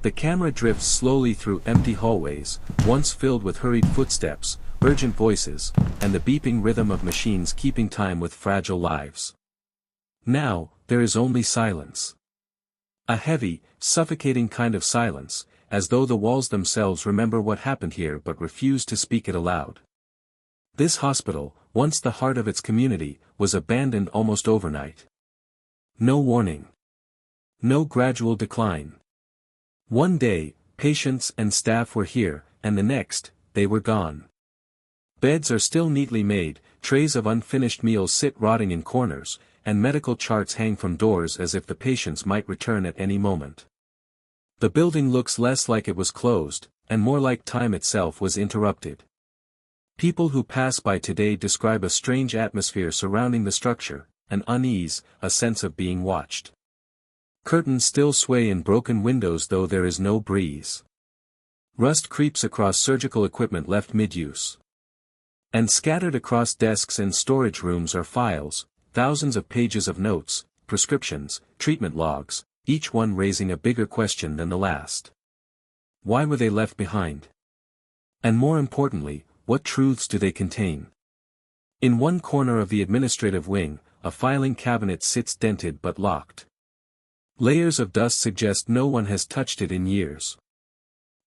The camera drifts slowly through empty hallways, once filled with hurried footsteps, urgent voices, and the beeping rhythm of machines keeping time with fragile lives. Now, there is only silence. A heavy, suffocating kind of silence, as though the walls themselves remember what happened here but refuse to speak it aloud. This hospital, once the heart of its community, was abandoned almost overnight. No warning. No gradual decline. One day, patients and staff were here, and the next, they were gone. Beds are still neatly made, trays of unfinished meals sit rotting in corners, and medical charts hang from doors as if the patients might return at any moment. The building looks less like it was closed, and more like time itself was interrupted. People who pass by today describe a strange atmosphere surrounding the structure, an unease, a sense of being watched. Curtains still sway in broken windows though there is no breeze. Rust creeps across surgical equipment left mid-use. And scattered across desks and storage rooms are files, thousands of pages of notes, prescriptions, treatment logs, each one raising a bigger question than the last. Why were they left behind? And more importantly, what truths do they contain? In one corner of the administrative wing, a filing cabinet sits dented but locked. Layers of dust suggest no one has touched it in years.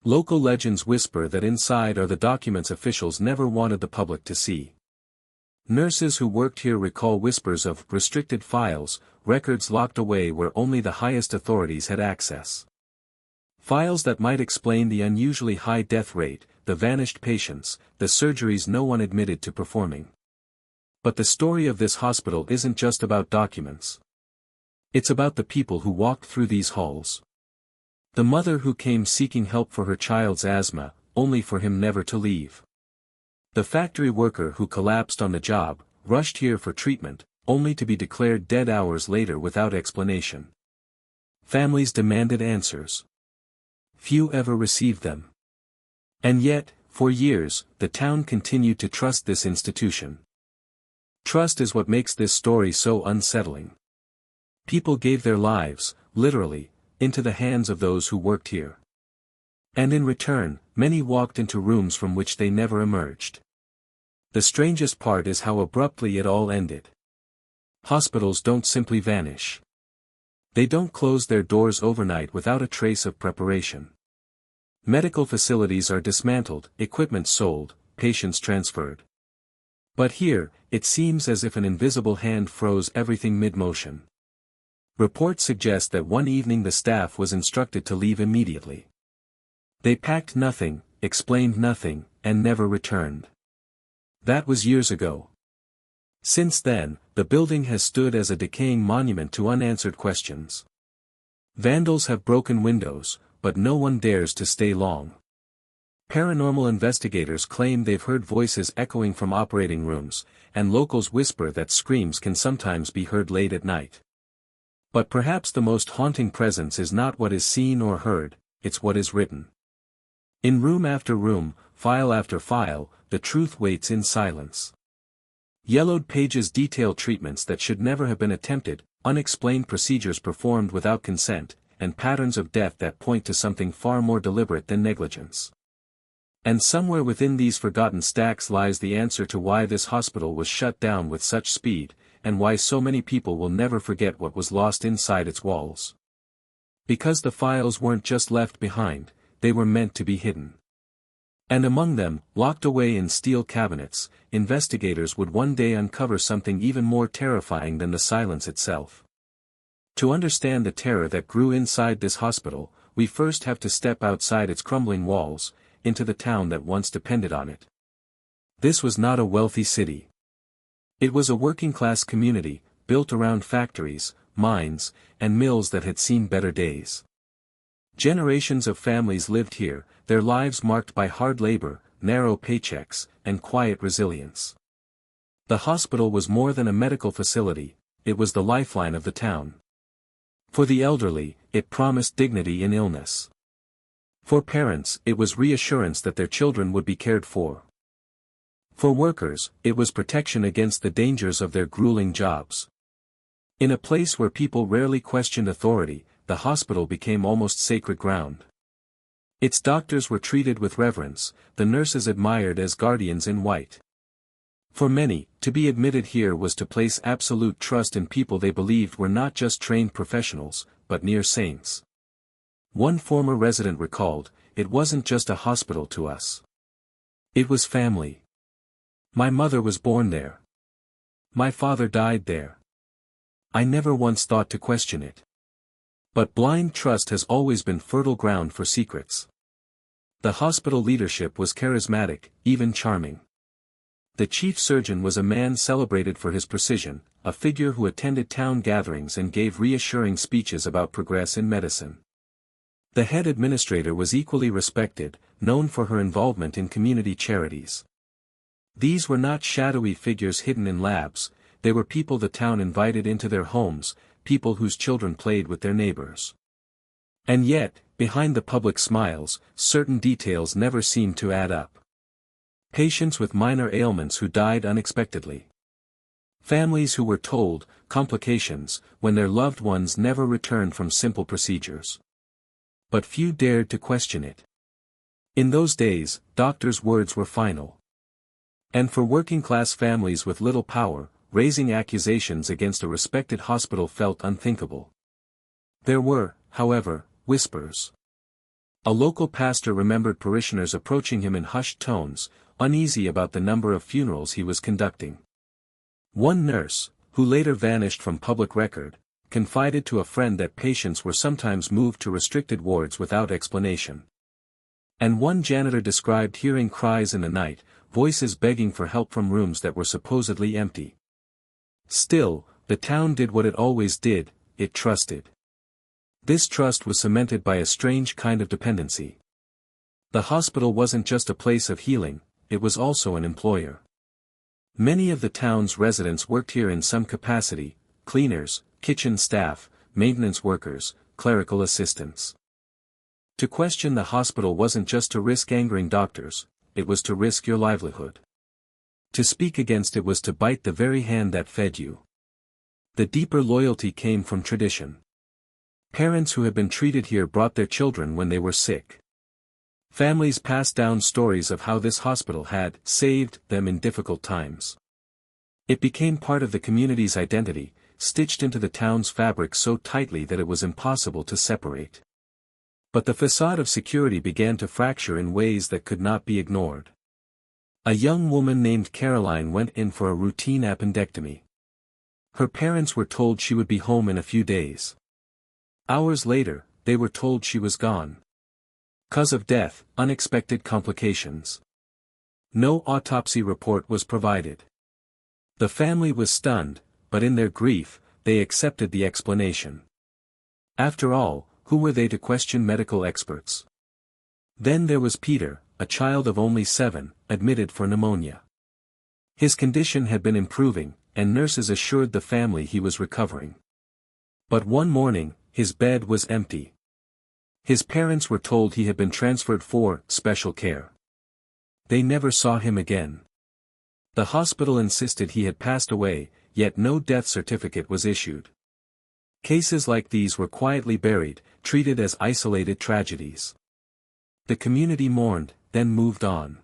Local legends whisper that inside are the documents officials never wanted the public to see. Nurses who worked here recall whispers of restricted files, records locked away where only the highest authorities had access. Files that might explain the unusually high death rate, the vanished patients, the surgeries no one admitted to performing. But the story of this hospital isn't just about documents. It's about the people who walked through these halls. The mother who came seeking help for her child's asthma, only for him never to leave. The factory worker who collapsed on the job, rushed here for treatment, only to be declared dead hours later without explanation. Families demanded answers. Few ever received them. And yet, for years, the town continued to trust this institution. Trust is what makes this story so unsettling. People gave their lives, literally, into the hands of those who worked here. And in return, many walked into rooms from which they never emerged. The strangest part is how abruptly it all ended. Hospitals don't simply vanish. They don't close their doors overnight without a trace of preparation. Medical facilities are dismantled, equipment sold, patients transferred. But here, it seems as if an invisible hand froze everything mid-motion. Reports suggest that one evening the staff was instructed to leave immediately. They packed nothing, explained nothing, and never returned. That was years ago. Since then, the building has stood as a decaying monument to unanswered questions. Vandals have broken windows, but no one dares to stay long. Paranormal investigators claim they've heard voices echoing from operating rooms, and locals whisper that screams can sometimes be heard late at night. But perhaps the most haunting presence is not what is seen or heard, it's what is written. In room after room, file after file, the truth waits in silence. Yellowed pages detail treatments that should never have been attempted, unexplained procedures performed without consent, and patterns of death that point to something far more deliberate than negligence. And somewhere within these forgotten stacks lies the answer to why this hospital was shut down with such speed, and why so many people will never forget what was lost inside its walls. Because the files weren't just left behind, they were meant to be hidden. And among them, locked away in steel cabinets, investigators would one day uncover something even more terrifying than the silence itself. To understand the terror that grew inside this hospital, we first have to step outside its crumbling walls, into the town that once depended on it. This was not a wealthy city. It was a working-class community, built around factories, mines, and mills that had seen better days. Generations of families lived here, their lives marked by hard labor, narrow paychecks, and quiet resilience. The hospital was more than a medical facility, it was the lifeline of the town. For the elderly, it promised dignity in illness. For parents, it was reassurance that their children would be cared for. For workers, it was protection against the dangers of their grueling jobs. In a place where people rarely questioned authority, the hospital became almost sacred ground. Its doctors were treated with reverence, the nurses admired as guardians in white. For many, to be admitted here was to place absolute trust in people they believed were not just trained professionals, but near saints. One former resident recalled, "It wasn't just a hospital to us. It was family. My mother was born there. My father died there. I never once thought to question it." But blind trust has always been fertile ground for secrets. The hospital leadership was charismatic, even charming. The chief surgeon was a man celebrated for his precision, a figure who attended town gatherings and gave reassuring speeches about progress in medicine. The head administrator was equally respected, known for her involvement in community charities. These were not shadowy figures hidden in labs, they were people the town invited into their homes, people whose children played with their neighbors. And yet, behind the public smiles, certain details never seemed to add up. Patients with minor ailments who died unexpectedly. Families who were told, complications, when their loved ones never returned from simple procedures. But few dared to question it. In those days, doctors' words were final. And for working-class families with little power, raising accusations against a respected hospital felt unthinkable. There were, however, whispers. A local pastor remembered parishioners approaching him in hushed tones, uneasy about the number of funerals he was conducting. One nurse, who later vanished from public record, confided to a friend that patients were sometimes moved to restricted wards without explanation. And one janitor described hearing cries in the night, voices begging for help from rooms that were supposedly empty. Still, the town did what it always did, it trusted. This trust was cemented by a strange kind of dependency. The hospital wasn't just a place of healing, it was also an employer. Many of the town's residents worked here in some capacity: cleaners, kitchen staff, maintenance workers, clerical assistants. To question the hospital wasn't just to risk angering doctors, it was to risk your livelihood. To speak against it was to bite the very hand that fed you. The deeper loyalty came from tradition. Parents who had been treated here brought their children when they were sick. Families passed down stories of how this hospital had saved them in difficult times. It became part of the community's identity, stitched into the town's fabric so tightly that it was impossible to separate. But the facade of security began to fracture in ways that could not be ignored. A young woman named Caroline went in for a routine appendectomy. Her parents were told she would be home in a few days. Hours later, they were told she was gone. Cause of death, unexpected complications. No autopsy report was provided. The family was stunned, but in their grief, they accepted the explanation. After all, who were they to question medical experts? Then there was Peter, a child of only 7, admitted for pneumonia. His condition had been improving, and nurses assured the family he was recovering. But one morning, his bed was empty. His parents were told he had been transferred for special care. They never saw him again. The hospital insisted he had passed away, yet no death certificate was issued. Cases like these were quietly buried, treated as isolated tragedies. The community mourned, then moved on.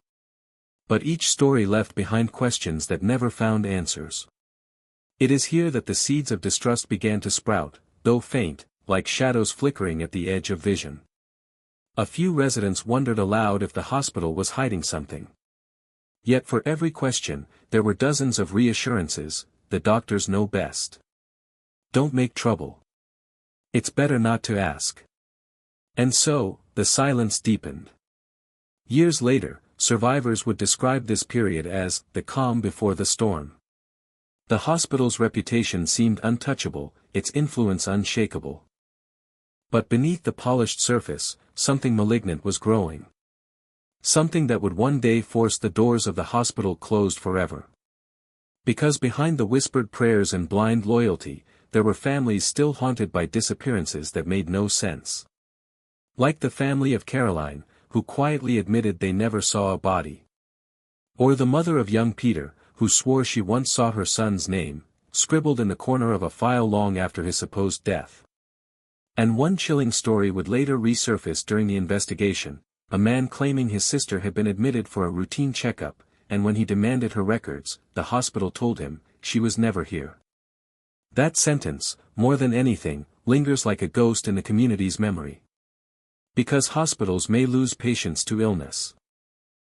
But each story left behind questions that never found answers. It is here that the seeds of distrust began to sprout, though faint, like shadows flickering at the edge of vision. A few residents wondered aloud if the hospital was hiding something. Yet for every question, there were dozens of reassurances: the doctors know best. Don't make trouble. It's better not to ask. And so, the silence deepened. Years later, survivors would describe this period as the calm before the storm. The hospital's reputation seemed untouchable, its influence unshakable. But beneath the polished surface, something malignant was growing. Something that would one day force the doors of the hospital closed forever. Because behind the whispered prayers and blind loyalty, there were families still haunted by disappearances that made no sense. Like the family of Caroline, who quietly admitted they never saw a body. Or the mother of young Peter, who swore she once saw her son's name, scribbled in the corner of a file long after his supposed death. And one chilling story would later resurface during the investigation: a man claiming his sister had been admitted for a routine checkup, and when he demanded her records, the hospital told him, she was never here. That sentence, more than anything, lingers like a ghost in the community's memory. Because hospitals may lose patients to illness.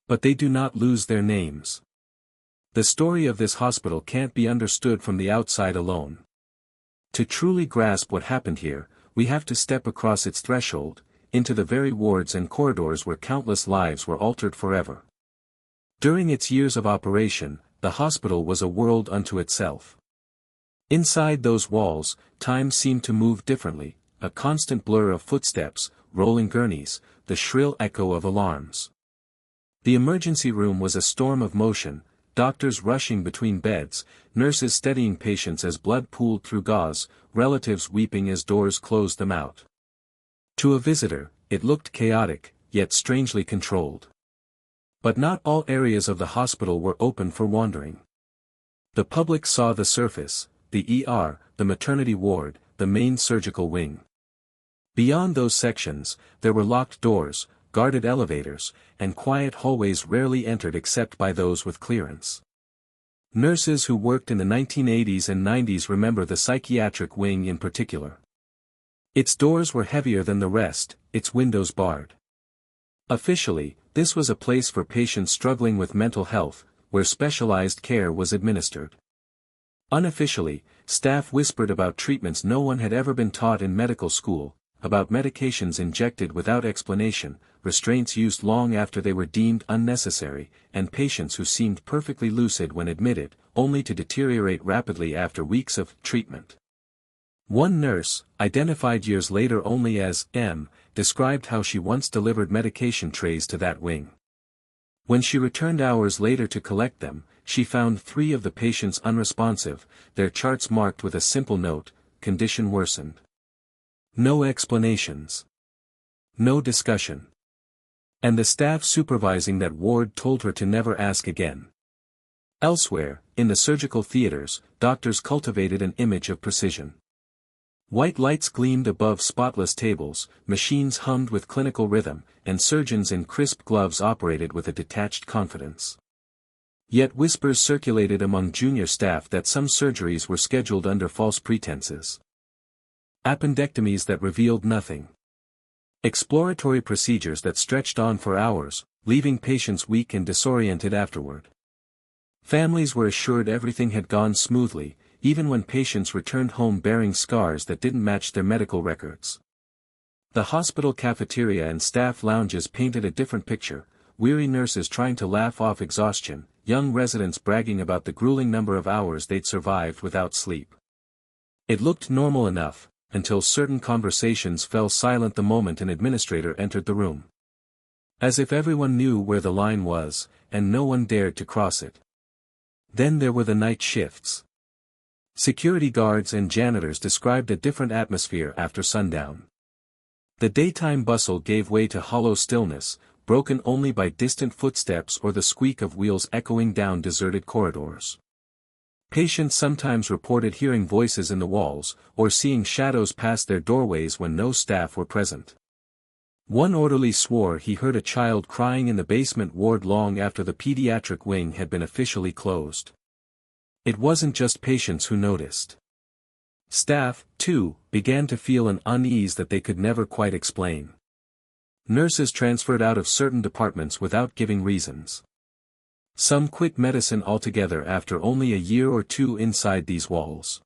But they do not lose their names. The story of this hospital can't be understood from the outside alone. To truly grasp what happened here, we have to step across its threshold, into the very wards and corridors where countless lives were altered forever. During its years of operation, the hospital was a world unto itself. Inside those walls, time seemed to move differently, a constant blur of footsteps, rolling gurneys, the shrill echo of alarms. The emergency room was a storm of motion, doctors rushing between beds, nurses steadying patients as blood pooled through gauze, relatives weeping as doors closed them out. To a visitor, it looked chaotic, yet strangely controlled. But not all areas of the hospital were open for wandering. The public saw the surface, the ER, the maternity ward, the main surgical wing. Beyond those sections, there were locked doors, guarded elevators, and quiet hallways rarely entered except by those with clearance. Nurses who worked in the 1980s and 90s remember the psychiatric wing in particular. Its doors were heavier than the rest, its windows barred. Officially, this was a place for patients struggling with mental health, where specialized care was administered. Unofficially, staff whispered about treatments no one had ever been taught in medical school, about medications injected without explanation, restraints used long after they were deemed unnecessary, and patients who seemed perfectly lucid when admitted, only to deteriorate rapidly after weeks of treatment. One nurse, identified years later only as M, described how she once delivered medication trays to that wing. When she returned hours later to collect them, she found 3 of the patients unresponsive, their charts marked with a simple note, condition worsened. No explanations. No discussion. And the staff supervising that ward told her to never ask again. Elsewhere, in the surgical theaters, doctors cultivated an image of precision. White lights gleamed above spotless tables, machines hummed with clinical rhythm, and surgeons in crisp gloves operated with a detached confidence. Yet whispers circulated among junior staff that some surgeries were scheduled under false pretenses. Appendectomies that revealed nothing. Exploratory procedures that stretched on for hours, leaving patients weak and disoriented afterward. Families were assured everything had gone smoothly, even when patients returned home bearing scars that didn't match their medical records. The hospital cafeteria and staff lounges painted a different picture, weary nurses trying to laugh off exhaustion, young residents bragging about the grueling number of hours they'd survived without sleep. It looked normal enough, until certain conversations fell silent the moment an administrator entered the room. As if everyone knew where the line was, and no one dared to cross it. Then there were the night shifts. Security guards and janitors described a different atmosphere after sundown. The daytime bustle gave way to hollow stillness, broken only by distant footsteps or the squeak of wheels echoing down deserted corridors. Patients sometimes reported hearing voices in the walls, or seeing shadows pass their doorways when no staff were present. One orderly swore he heard a child crying in the basement ward long after the pediatric wing had been officially closed. It wasn't just patients who noticed. Staff, too, began to feel an unease that they could never quite explain. Nurses transferred out of certain departments without giving reasons. Some quit medicine altogether after only a year or 2 inside these walls.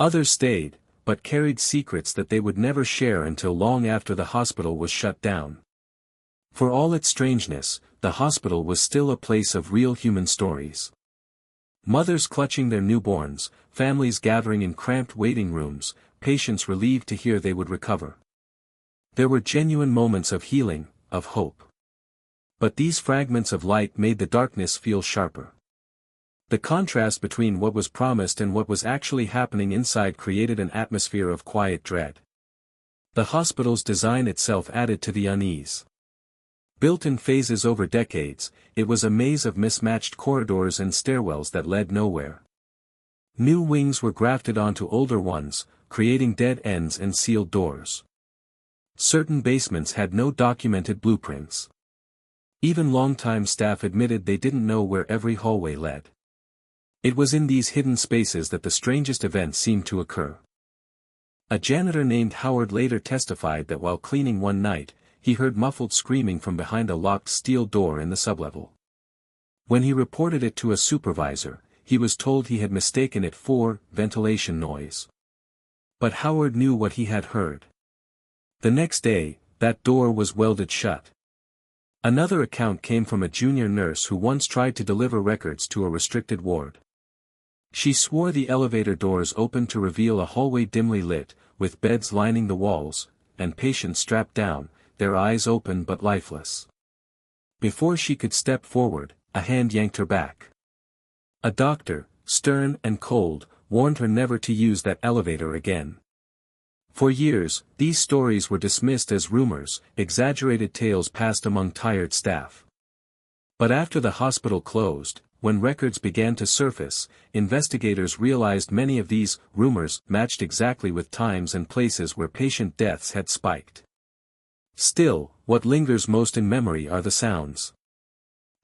Others stayed, but carried secrets that they would never share until long after the hospital was shut down. For all its strangeness, the hospital was still a place of real human stories. Mothers clutching their newborns, families gathering in cramped waiting rooms, patients relieved to hear they would recover. There were genuine moments of healing, of hope. But these fragments of light made the darkness feel sharper. The contrast between what was promised and what was actually happening inside created an atmosphere of quiet dread. The hospital's design itself added to the unease. Built in phases over decades, it was a maze of mismatched corridors and stairwells that led nowhere. New wings were grafted onto older ones, creating dead ends and sealed doors. Certain basements had no documented blueprints. Even longtime staff admitted they didn't know where every hallway led. It was in these hidden spaces that the strangest events seemed to occur. A janitor named Howard later testified that while cleaning one night, he heard muffled screaming from behind a locked steel door in the sublevel. When he reported it to a supervisor, he was told he had mistaken it for ventilation noise. But Howard knew what he had heard. The next day, that door was welded shut. Another account came from a junior nurse who once tried to deliver records to a restricted ward. She swore the elevator doors opened to reveal a hallway dimly lit, with beds lining the walls, and patients strapped down, their eyes open but lifeless. Before she could step forward, a hand yanked her back. A doctor, stern and cold, warned her never to use that elevator again. For years, these stories were dismissed as rumors, exaggerated tales passed among tired staff. But after the hospital closed, when records began to surface, investigators realized many of these rumors matched exactly with times and places where patient deaths had spiked. Still, what lingers most in memory are the sounds.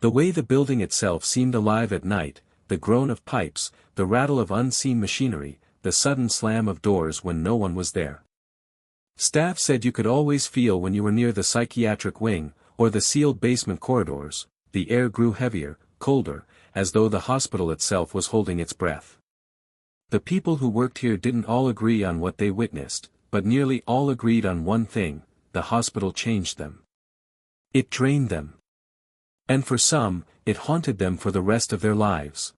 The way the building itself seemed alive at night, the groan of pipes, the rattle of unseen machinery, the sudden slam of doors when no one was there. Staff said you could always feel when you were near the psychiatric wing, or the sealed basement corridors, the air grew heavier, colder, as though the hospital itself was holding its breath. The people who worked here didn't all agree on what they witnessed, but nearly all agreed on one thing: the hospital changed them. It drained them. And for some, it haunted them for the rest of their lives.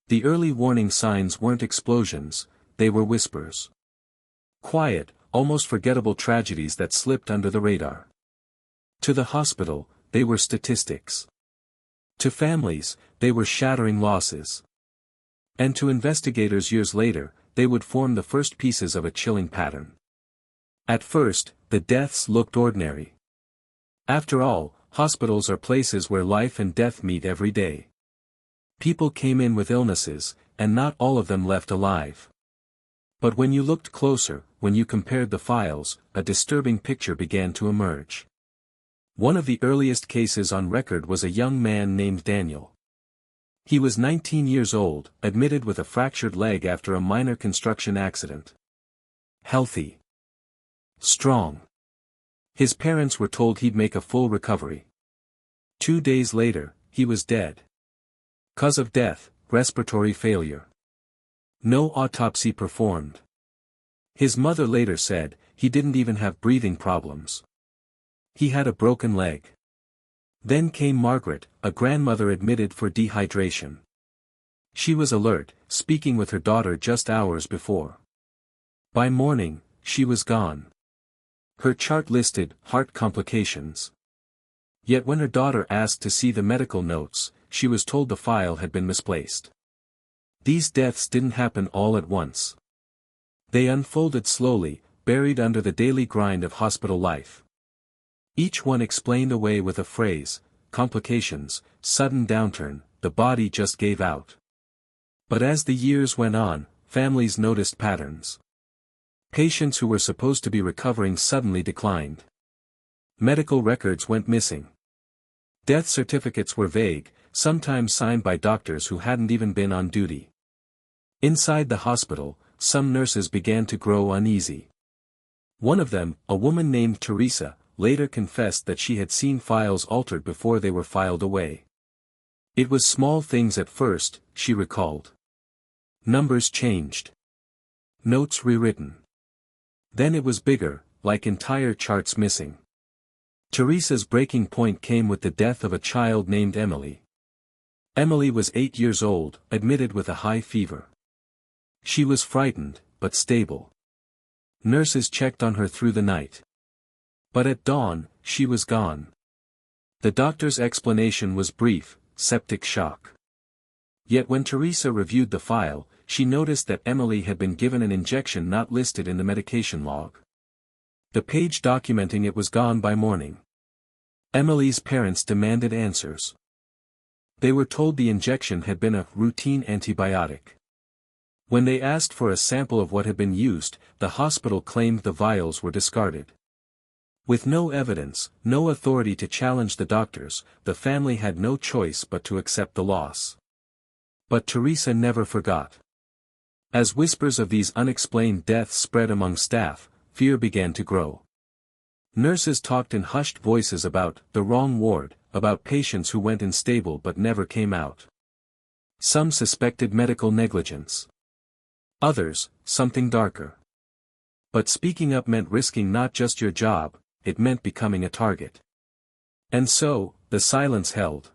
The early warning signs weren't explosions, they were whispers. Quiet, almost forgettable tragedies that slipped under the radar. To the hospital, they were statistics. To families, they were shattering losses. And to investigators years later, they would form the first pieces of a chilling pattern. At first, the deaths looked ordinary. After all, hospitals are places where life and death meet every day. People came in with illnesses, and not all of them left alive. But when you looked closer, when you compared the files, a disturbing picture began to emerge. One of the earliest cases on record was a young man named Daniel. He was 19 years old, admitted with a fractured leg after a minor construction accident. Healthy. Strong. His parents were told he'd make a full recovery. 2 days later, he was dead. Cause of death, respiratory failure. No autopsy performed. His mother later said, he didn't even have breathing problems. He had a broken leg. Then came Margaret, a grandmother admitted for dehydration. She was alert, speaking with her daughter just hours before. By morning, she was gone. Her chart listed heart complications. Yet when her daughter asked to see the medical notes, she was told the file had been misplaced. These deaths didn't happen all at once. They unfolded slowly, buried under the daily grind of hospital life. Each one explained away with a phrase: complications, sudden downturn, the body just gave out. But as the years went on, families noticed patterns. Patients who were supposed to be recovering suddenly declined. Medical records went missing. Death certificates were vague, sometimes signed by doctors who hadn't even been on duty. Inside the hospital, some nurses began to grow uneasy. One of them, a woman named Teresa, later confessed that she had seen files altered before they were filed away. It was small things at first, she recalled. Numbers changed. Notes rewritten. Then it was bigger, like entire charts missing. Teresa's breaking point came with the death of a child named Emily. Emily was 8 years old, admitted with a high fever. She was frightened, but stable. Nurses checked on her through the night. But at dawn, she was gone. The doctor's explanation was brief: septic shock. Yet when Teresa reviewed the file, she noticed that Emily had been given an injection not listed in the medication log. The page documenting it was gone by morning. Emily's parents demanded answers. They were told the injection had been a routine antibiotic. When they asked for a sample of what had been used, the hospital claimed the vials were discarded. With no evidence, no authority to challenge the doctors, the family had no choice but to accept the loss. But Teresa never forgot. As whispers of these unexplained deaths spread among staff, fear began to grow. Nurses talked in hushed voices about the wrong ward, about patients who went unstable but never came out. Some suspected medical negligence. Others, something darker. But speaking up meant risking not just your job, it meant becoming a target. And so, the silence held.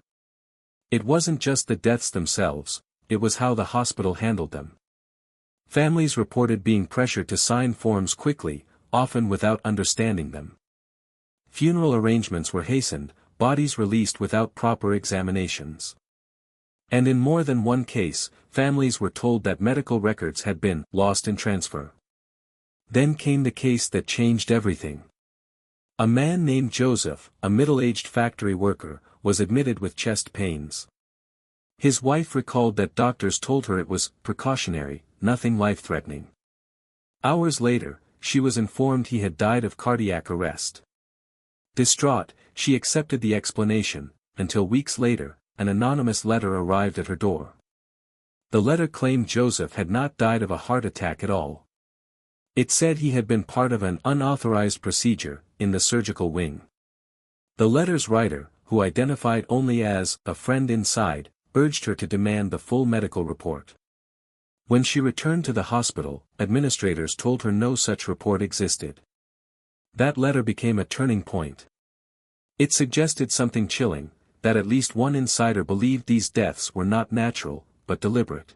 It wasn't just the deaths themselves, it was how the hospital handled them. Families reported being pressured to sign forms quickly, often without understanding them. Funeral arrangements were hastened, bodies released without proper examinations. And in more than one case, families were told that medical records had been lost in transfer. Then came the case that changed everything. A man named Joseph, a middle-aged factory worker, was admitted with chest pains. His wife recalled that doctors told her it was precautionary, nothing life-threatening. Hours later, she was informed he had died of cardiac arrest. Distraught, she accepted the explanation, until weeks later, an anonymous letter arrived at her door. The letter claimed Joseph had not died of a heart attack at all. It said he had been part of an unauthorized procedure, in the surgical wing. The letter's writer, who identified only as a friend inside, urged her to demand the full medical report. When she returned to the hospital, administrators told her no such report existed. That letter became a turning point. It suggested something chilling, that at least one insider believed these deaths were not natural, but deliberate.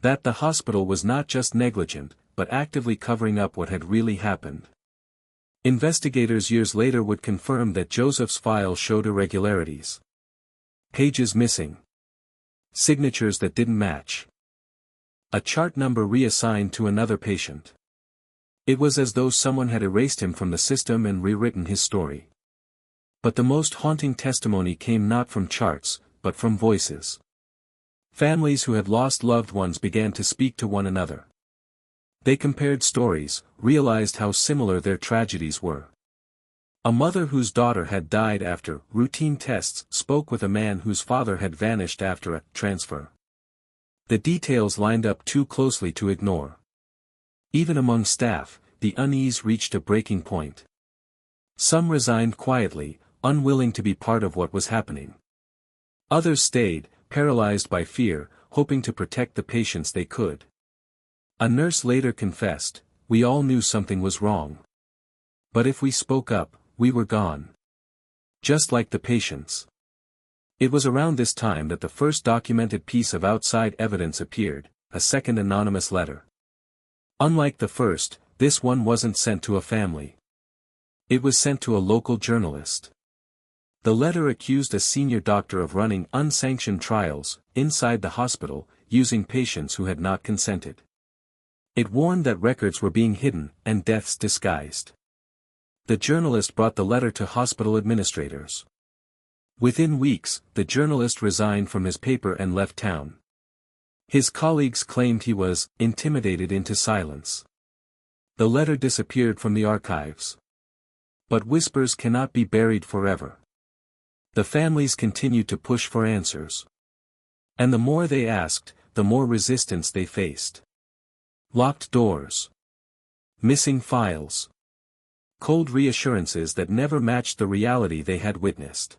That the hospital was not just negligent, but actively covering up what had really happened. Investigators years later would confirm that Joseph's file showed irregularities. Pages missing. Signatures that didn't match. A chart number reassigned to another patient. It was as though someone had erased him from the system and rewritten his story. But the most haunting testimony came not from charts, but from voices. Families who had lost loved ones began to speak to one another. They compared stories, realized how similar their tragedies were. A mother whose daughter had died after routine tests spoke with a man whose father had vanished after a transfer. The details lined up too closely to ignore. Even among staff, the unease reached a breaking point. Some resigned quietly, unwilling to be part of what was happening. Others stayed, paralyzed by fear, hoping to protect the patients they could. A nurse later confessed, "We all knew something was wrong. But if we spoke up, we were gone." Just like the patients. It was around this time that the first documented piece of outside evidence appeared, a second anonymous letter. Unlike the first, this one wasn't sent to a family. It was sent to a local journalist. The letter accused a senior doctor of running unsanctioned trials, inside the hospital, using patients who had not consented. It warned that records were being hidden, and deaths disguised. The journalist brought the letter to hospital administrators. Within weeks, the journalist resigned from his paper and left town. His colleagues claimed he was intimidated into silence. The letter disappeared from the archives. But whispers cannot be buried forever. The families continued to push for answers. And the more they asked, the more resistance they faced. Locked doors. Missing files. Cold reassurances that never matched the reality they had witnessed.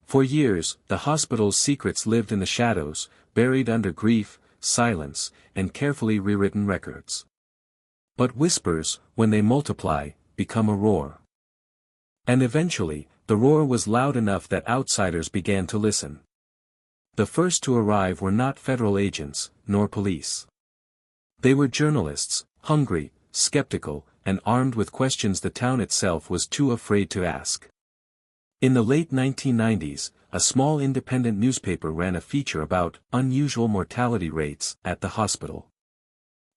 For years, the hospital's secrets lived in the shadows, buried under grief, silence, and carefully rewritten records. But whispers, when they multiply, become a roar. And eventually, the roar was loud enough that outsiders began to listen. The first to arrive were not federal agents, nor police. They were journalists, hungry, skeptical, and armed with questions the town itself was too afraid to ask. In the late 1990s, a small independent newspaper ran a feature about unusual mortality rates at the hospital.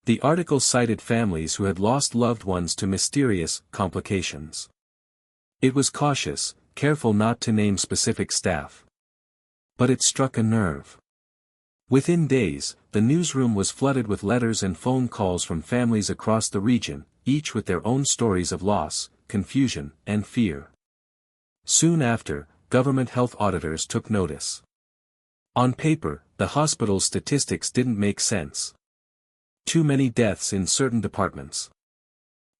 The article cited families who had lost loved ones to mysterious complications. It was cautious, careful not to name specific staff. But it struck a nerve. Within days, the newsroom was flooded with letters and phone calls from families across the region, each with their own stories of loss, confusion, and fear. Soon after, government health auditors took notice. On paper, the hospital's statistics didn't make sense. Too many deaths in certain departments.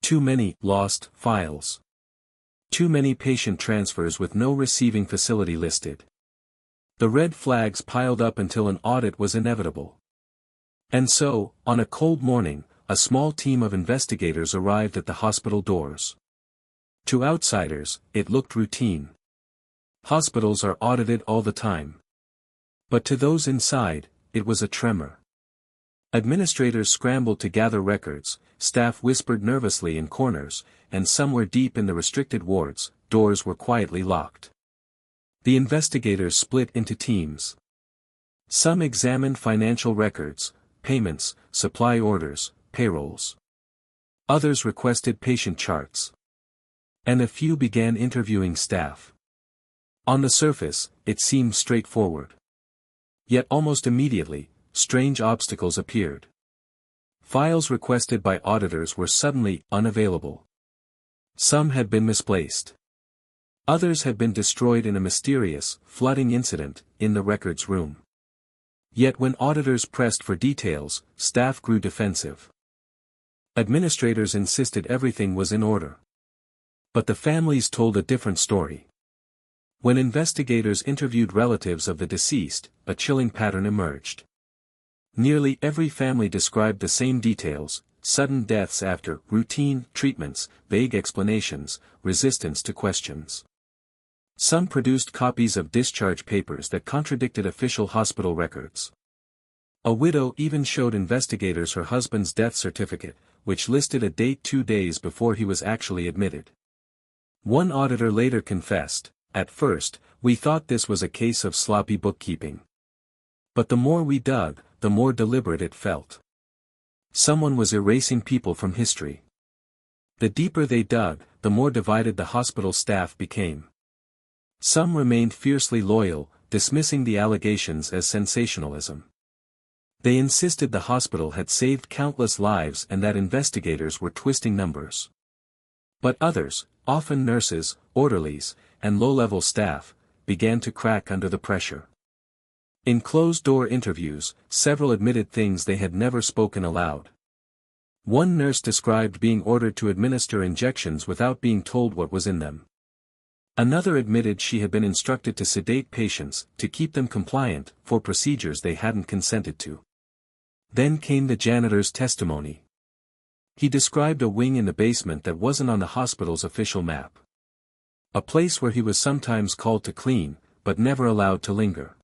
Too many lost files. Too many patient transfers with no receiving facility listed. The red flags piled up until an audit was inevitable. And so, on a cold morning, a small team of investigators arrived at the hospital doors. To outsiders, it looked routine. Hospitals are audited all the time. But to those inside, it was a tremor. Administrators scrambled to gather records, staff whispered nervously in corners, and somewhere deep in the restricted wards, doors were quietly locked. The investigators split into teams. Some examined financial records, payments, supply orders, payrolls. Others requested patient charts. And a few began interviewing staff. On the surface, it seemed straightforward. Yet almost immediately, strange obstacles appeared. Files requested by auditors were suddenly unavailable. Some had been misplaced. Others had been destroyed in a mysterious, flooding incident, in the records room. Yet when auditors pressed for details, staff grew defensive. Administrators insisted everything was in order. But the families told a different story. When investigators interviewed relatives of the deceased, a chilling pattern emerged. Nearly every family described the same details: sudden deaths after routine treatments, vague explanations, resistance to questions. Some produced copies of discharge papers that contradicted official hospital records. A widow even showed investigators her husband's death certificate, which listed a date 2 days before he was actually admitted. One auditor later confessed, "At first, we thought this was a case of sloppy bookkeeping. But the more we dug, the more deliberate it felt. Someone was erasing people from history." The deeper they dug, the more divided the hospital staff became. Some remained fiercely loyal, dismissing the allegations as sensationalism. They insisted the hospital had saved countless lives and that investigators were twisting numbers. But others, often nurses, orderlies, and low-level staff, began to crack under the pressure. In closed-door interviews, several admitted things they had never spoken aloud. One nurse described being ordered to administer injections without being told what was in them. Another admitted she had been instructed to sedate patients, to keep them compliant, for procedures they hadn't consented to. Then came the janitor's testimony. He described a wing in the basement that wasn't on the hospital's official map. A place where he was sometimes called to clean, but never allowed to linger.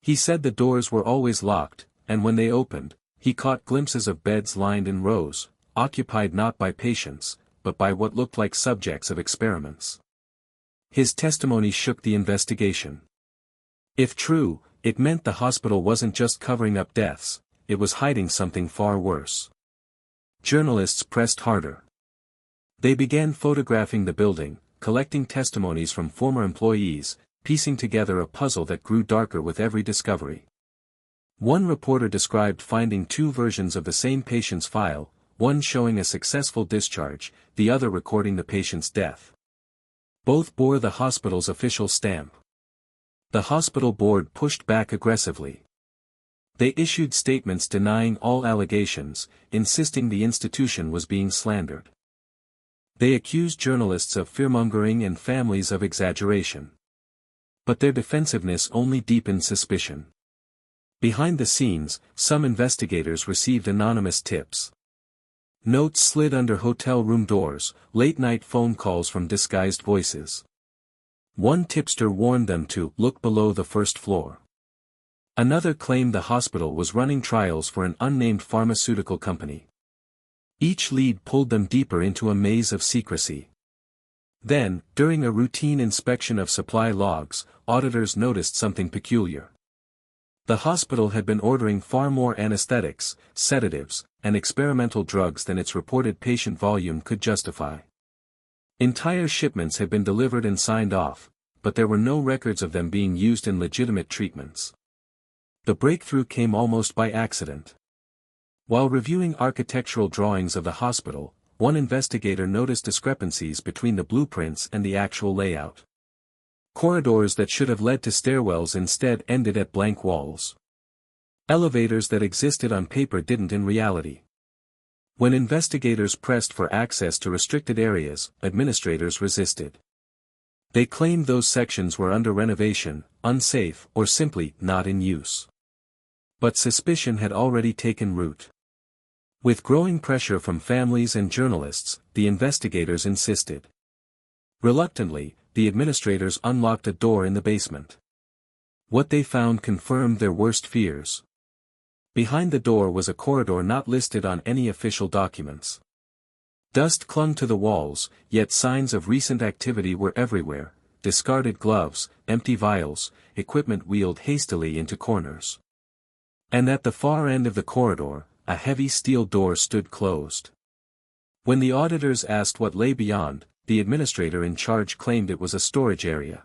He said the doors were always locked, and when they opened, he caught glimpses of beds lined in rows, occupied not by patients, but by what looked like subjects of experiments. His testimony shook the investigation. If true, it meant the hospital wasn't just covering up deaths, it was hiding something far worse. Journalists pressed harder. They began photographing the building, collecting testimonies from former employees, piecing together a puzzle that grew darker with every discovery. One reporter described finding 2 versions of the same patient's file, one showing a successful discharge, the other recording the patient's death. Both bore the hospital's official stamp. The hospital board pushed back aggressively. They issued statements denying all allegations, insisting the institution was being slandered. They accused journalists of fearmongering and families of exaggeration. But their defensiveness only deepened suspicion. Behind the scenes, some investigators received anonymous tips. Notes slid under hotel room doors, late-night phone calls from disguised voices. One tipster warned them to look below the first floor. Another claimed the hospital was running trials for an unnamed pharmaceutical company. Each lead pulled them deeper into a maze of secrecy. Then, during a routine inspection of supply logs, auditors noticed something peculiar. The hospital had been ordering far more anesthetics, sedatives, and experimental drugs than its reported patient volume could justify. Entire shipments had been delivered and signed off, but there were no records of them being used in legitimate treatments. The breakthrough came almost by accident. While reviewing architectural drawings of the hospital, one investigator noticed discrepancies between the blueprints and the actual layout. Corridors that should have led to stairwells instead ended at blank walls. Elevators that existed on paper didn't in reality. When investigators pressed for access to restricted areas, administrators resisted. They claimed those sections were under renovation, unsafe, or simply not in use. But suspicion had already taken root. With growing pressure from families and journalists, the investigators insisted. Reluctantly, the administrators unlocked a door in the basement. What they found confirmed their worst fears. Behind the door was a corridor not listed on any official documents. Dust clung to the walls, yet signs of recent activity were everywhere: discarded gloves, empty vials, equipment wheeled hastily into corners. And at the far end of the corridor, a heavy steel door stood closed. When the auditors asked what lay beyond, the administrator in charge claimed it was a storage area.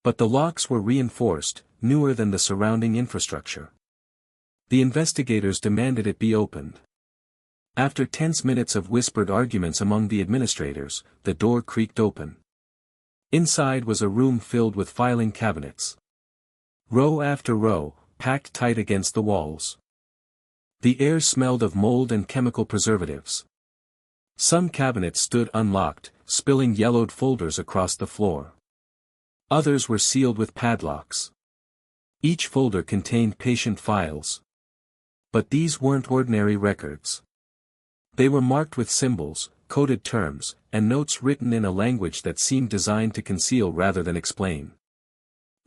But the locks were reinforced, newer than the surrounding infrastructure. The investigators demanded it be opened. After tense minutes of whispered arguments among the administrators, the door creaked open. Inside was a room filled with filing cabinets. Row after row, packed tight against the walls. The air smelled of mold and chemical preservatives. Some cabinets stood unlocked, spilling yellowed folders across the floor. Others were sealed with padlocks. Each folder contained patient files. But these weren't ordinary records. They were marked with symbols, coded terms, and notes written in a language that seemed designed to conceal rather than explain.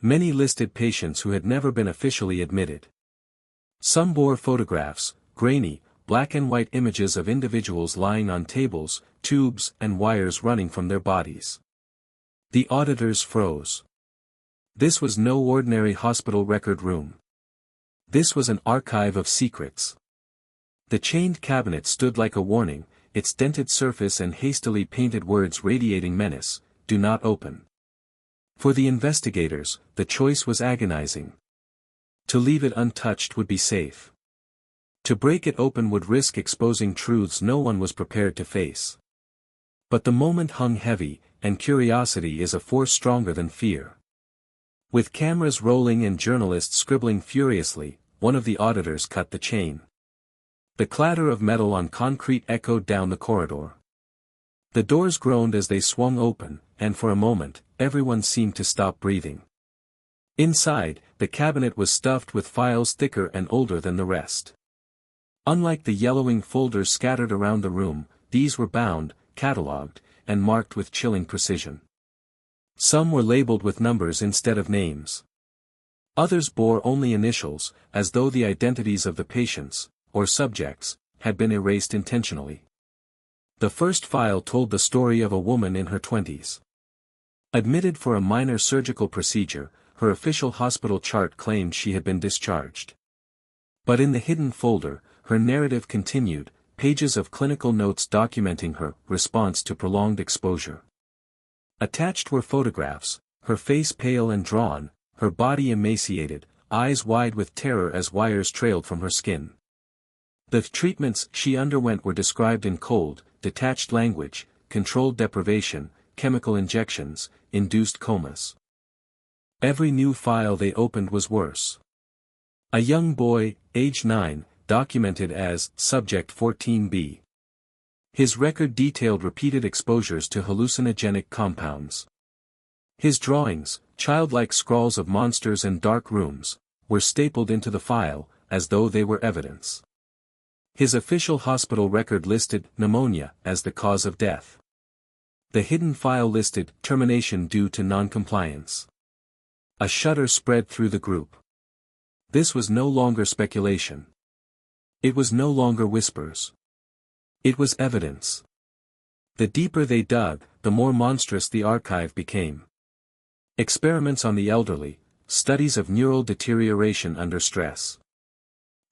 Many listed patients who had never been officially admitted. Some bore photographs, grainy, black and white images of individuals lying on tables, tubes and wires running from their bodies. The auditors froze. This was no ordinary hospital record room. This was an archive of secrets. The chained cabinet stood like a warning, its dented surface and hastily painted words radiating menace: "Do not open." For the investigators, the choice was agonizing. To leave it untouched would be safe. To break it open would risk exposing truths no one was prepared to face. But the moment hung heavy, and curiosity is a force stronger than fear. With cameras rolling and journalists scribbling furiously, one of the auditors cut the chain. The clatter of metal on concrete echoed down the corridor. The doors groaned as they swung open, and for a moment, everyone seemed to stop breathing. Inside, the cabinet was stuffed with files thicker and older than the rest. Unlike the yellowing folders scattered around the room, these were bound, catalogued, and marked with chilling precision. Some were labeled with numbers instead of names. Others bore only initials, as though the identities of the patients, or subjects, had been erased intentionally. The first file told the story of a woman in her 20s. Admitted for a minor surgical procedure, her official hospital chart claimed she had been discharged. But in the hidden folder, her narrative continued, pages of clinical notes documenting her response to prolonged exposure. Attached were photographs, her face pale and drawn, her body emaciated, eyes wide with terror as wires trailed from her skin. The treatments she underwent were described in cold, detached language: controlled deprivation, chemical injections, induced comas. Every new file they opened was worse. A young boy, age 9, documented as Subject 14B. His record detailed repeated exposures to hallucinogenic compounds. His drawings, childlike scrawls of monsters and dark rooms, were stapled into the file, as though they were evidence. His official hospital record listed pneumonia as the cause of death. The hidden file listed termination due to noncompliance. A shudder spread through the group. This was no longer speculation. It was no longer whispers. It was evidence. The deeper they dug, the more monstrous the archive became. Experiments on the elderly, studies of neural deterioration under stress.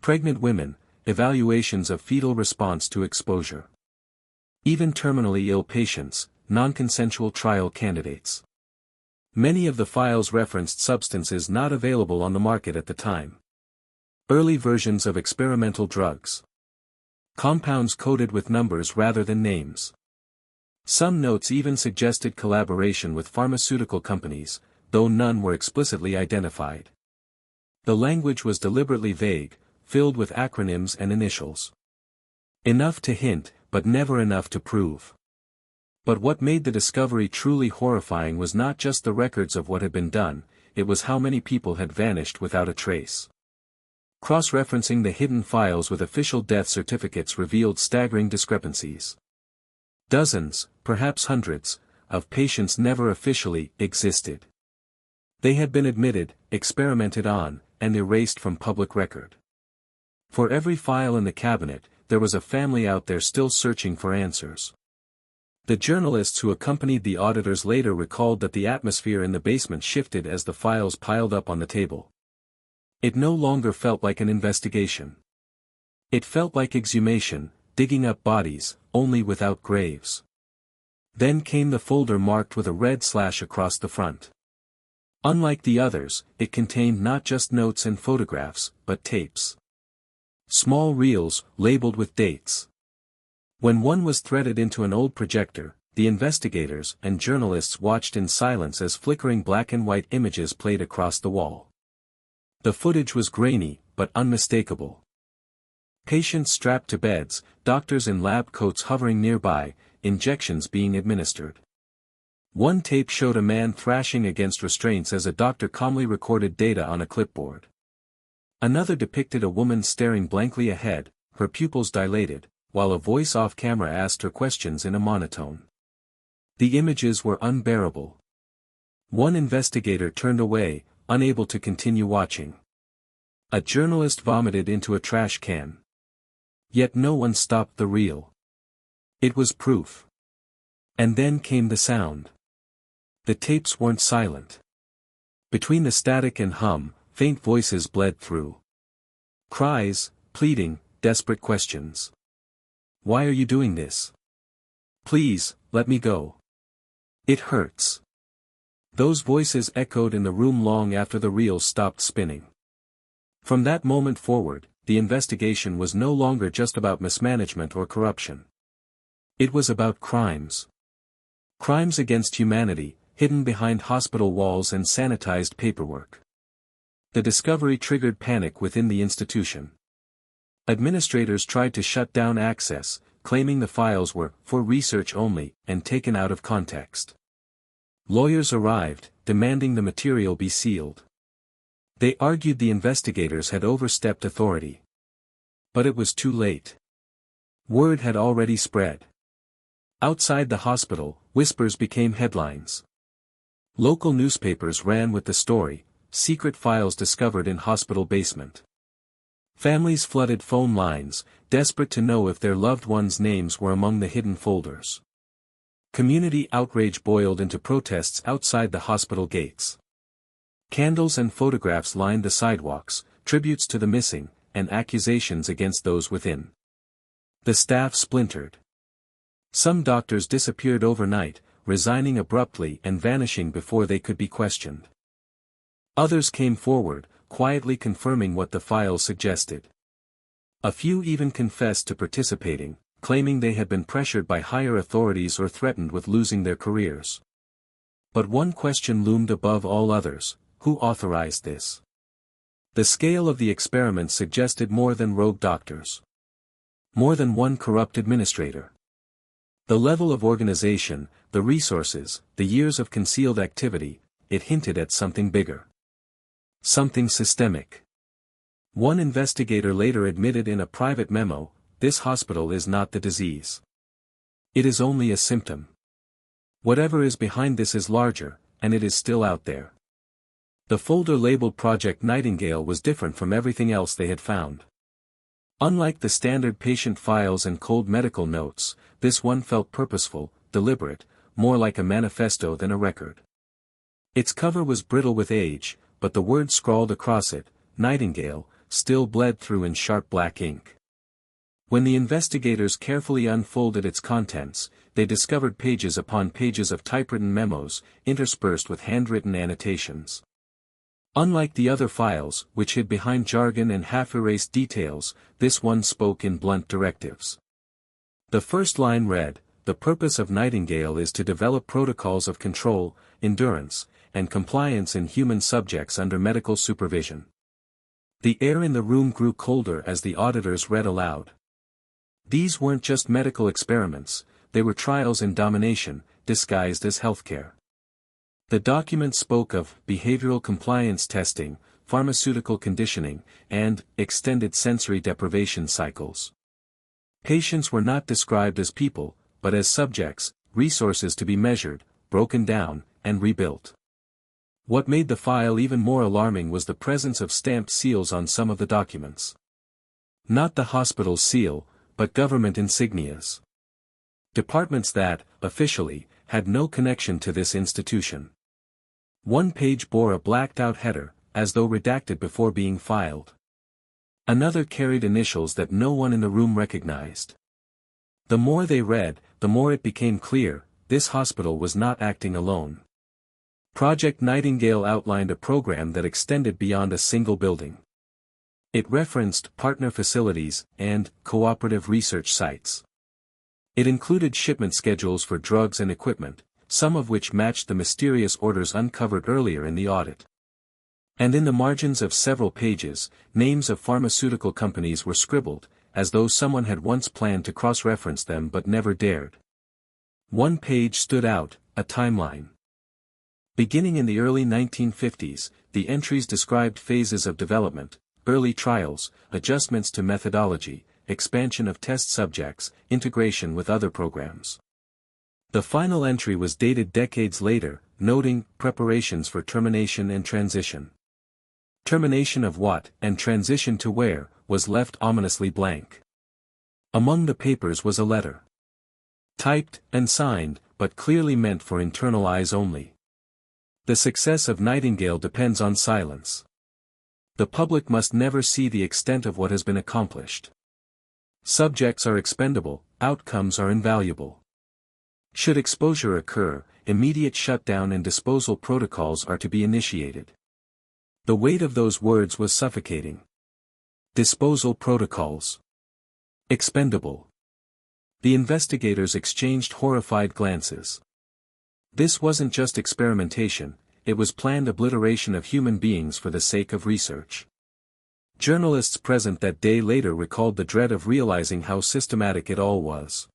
Pregnant women, evaluations of fetal response to exposure. Even terminally ill patients, non-consensual trial candidates. Many of the files referenced substances not available on the market at the time. Early versions of experimental drugs. Compounds coded with numbers rather than names. Some notes even suggested collaboration with pharmaceutical companies, though none were explicitly identified. The language was deliberately vague, filled with acronyms and initials. Enough to hint, but never enough to prove. But what made the discovery truly horrifying was not just the records of what had been done, it was how many people had vanished without a trace. Cross-referencing the hidden files with official death certificates revealed staggering discrepancies. Dozens, perhaps hundreds, of patients never officially existed. They had been admitted, experimented on, and erased from public record. For every file in the cabinet, there was a family out there still searching for answers. The journalists who accompanied the auditors later recalled that the atmosphere in the basement shifted as the files piled up on the table. It no longer felt like an investigation. It felt like exhumation, digging up bodies, only without graves. Then came the folder marked with a red slash across the front. Unlike the others, it contained not just notes and photographs, but tapes. Small reels, labeled with dates. When one was threaded into an old projector, the investigators and journalists watched in silence as flickering black and white images played across the wall. The footage was grainy, but unmistakable. Patients strapped to beds, doctors in lab coats hovering nearby, injections being administered. One tape showed a man thrashing against restraints as a doctor calmly recorded data on a clipboard. Another depicted a woman staring blankly ahead, her pupils dilated, while a voice off camera asked her questions in a monotone. The images were unbearable. One investigator turned away, unable to continue watching. A journalist vomited into a trash can. Yet no one stopped the reel. It was proof. And then came the sound. The tapes weren't silent. Between the static and hum, faint voices bled through. Cries, pleading, desperate questions. Why are you doing this? Please, let me go. It hurts. Those voices echoed in the room long after the reel stopped spinning. From that moment forward, the investigation was no longer just about mismanagement or corruption. It was about crimes. Crimes against humanity, hidden behind hospital walls and sanitized paperwork. The discovery triggered panic within the institution. Administrators tried to shut down access, claiming the files were for research only and taken out of context. Lawyers arrived, demanding the material be sealed. They argued the investigators had overstepped authority. But it was too late. Word had already spread. Outside the hospital, whispers became headlines. Local newspapers ran with the story, secret files discovered in hospital basement. Families flooded phone lines, desperate to know if their loved ones' names were among the hidden folders. Community outrage boiled into protests outside the hospital gates. Candles and photographs lined the sidewalks, tributes to the missing, and accusations against those within. The staff splintered. Some doctors disappeared overnight, resigning abruptly and vanishing before they could be questioned. Others came forward, quietly confirming what the files suggested. A few even confessed to participating, claiming they had been pressured by higher authorities or threatened with losing their careers. But one question loomed above all others: who authorized this? The scale of the experiment suggested more than rogue doctors. More than one corrupt administrator. The level of organization, the resources, the years of concealed activity, it hinted at something bigger. Something systemic. One investigator later admitted in a private memo, "This hospital is not the disease. It is only a symptom. Whatever is behind this is larger, and it is still out there." The folder labeled Project Nightingale was different from everything else they had found. Unlike the standard patient files and cold medical notes, this one felt purposeful, deliberate, more like a manifesto than a record. Its cover was brittle with age, but the word scrawled across it, Nightingale, still bled through in sharp black ink. When the investigators carefully unfolded its contents, they discovered pages upon pages of typewritten memos, interspersed with handwritten annotations. Unlike the other files, which hid behind jargon and half-erased details, this one spoke in blunt directives. The first line read, "The purpose of Nightingale is to develop protocols of control, endurance, and compliance in human subjects under medical supervision." The air in the room grew colder as the auditors read aloud. These weren't just medical experiments, they were trials in domination, disguised as healthcare. The document spoke of behavioral compliance testing, pharmaceutical conditioning, and extended sensory deprivation cycles. Patients were not described as people, but as subjects, resources to be measured, broken down, and rebuilt. What made the file even more alarming was the presence of stamped seals on some of the documents. Not the hospital's seal, but government insignias. Departments that, officially, had no connection to this institution. One page bore a blacked-out header, as though redacted before being filed. Another carried initials that no one in the room recognized. The more they read, the more it became clear, this hospital was not acting alone. Project Nightingale outlined a program that extended beyond a single building. It referenced partner facilities and cooperative research sites. It included shipment schedules for drugs and equipment, some of which matched the mysterious orders uncovered earlier in the audit. And in the margins of several pages, names of pharmaceutical companies were scribbled, as though someone had once planned to cross-reference them but never dared. One page stood out, a timeline. Beginning in the early 1950s, the entries described phases of development, early trials, adjustments to methodology, expansion of test subjects, integration with other programs. The final entry was dated decades later, noting preparations for termination and transition. Termination of what, and transition to where, was left ominously blank. Among the papers was a letter. Typed and signed, but clearly meant for internal eyes only. The success of Nightingale depends on silence. The public must never see the extent of what has been accomplished. Subjects are expendable, outcomes are invaluable. Should exposure occur, immediate shutdown and disposal protocols are to be initiated. The weight of those words was suffocating. Disposal protocols. Expendable. The investigators exchanged horrified glances. This wasn't just experimentation, it was planned obliteration of human beings for the sake of research. Journalists present that day later recalled the dread of realizing how systematic it all was.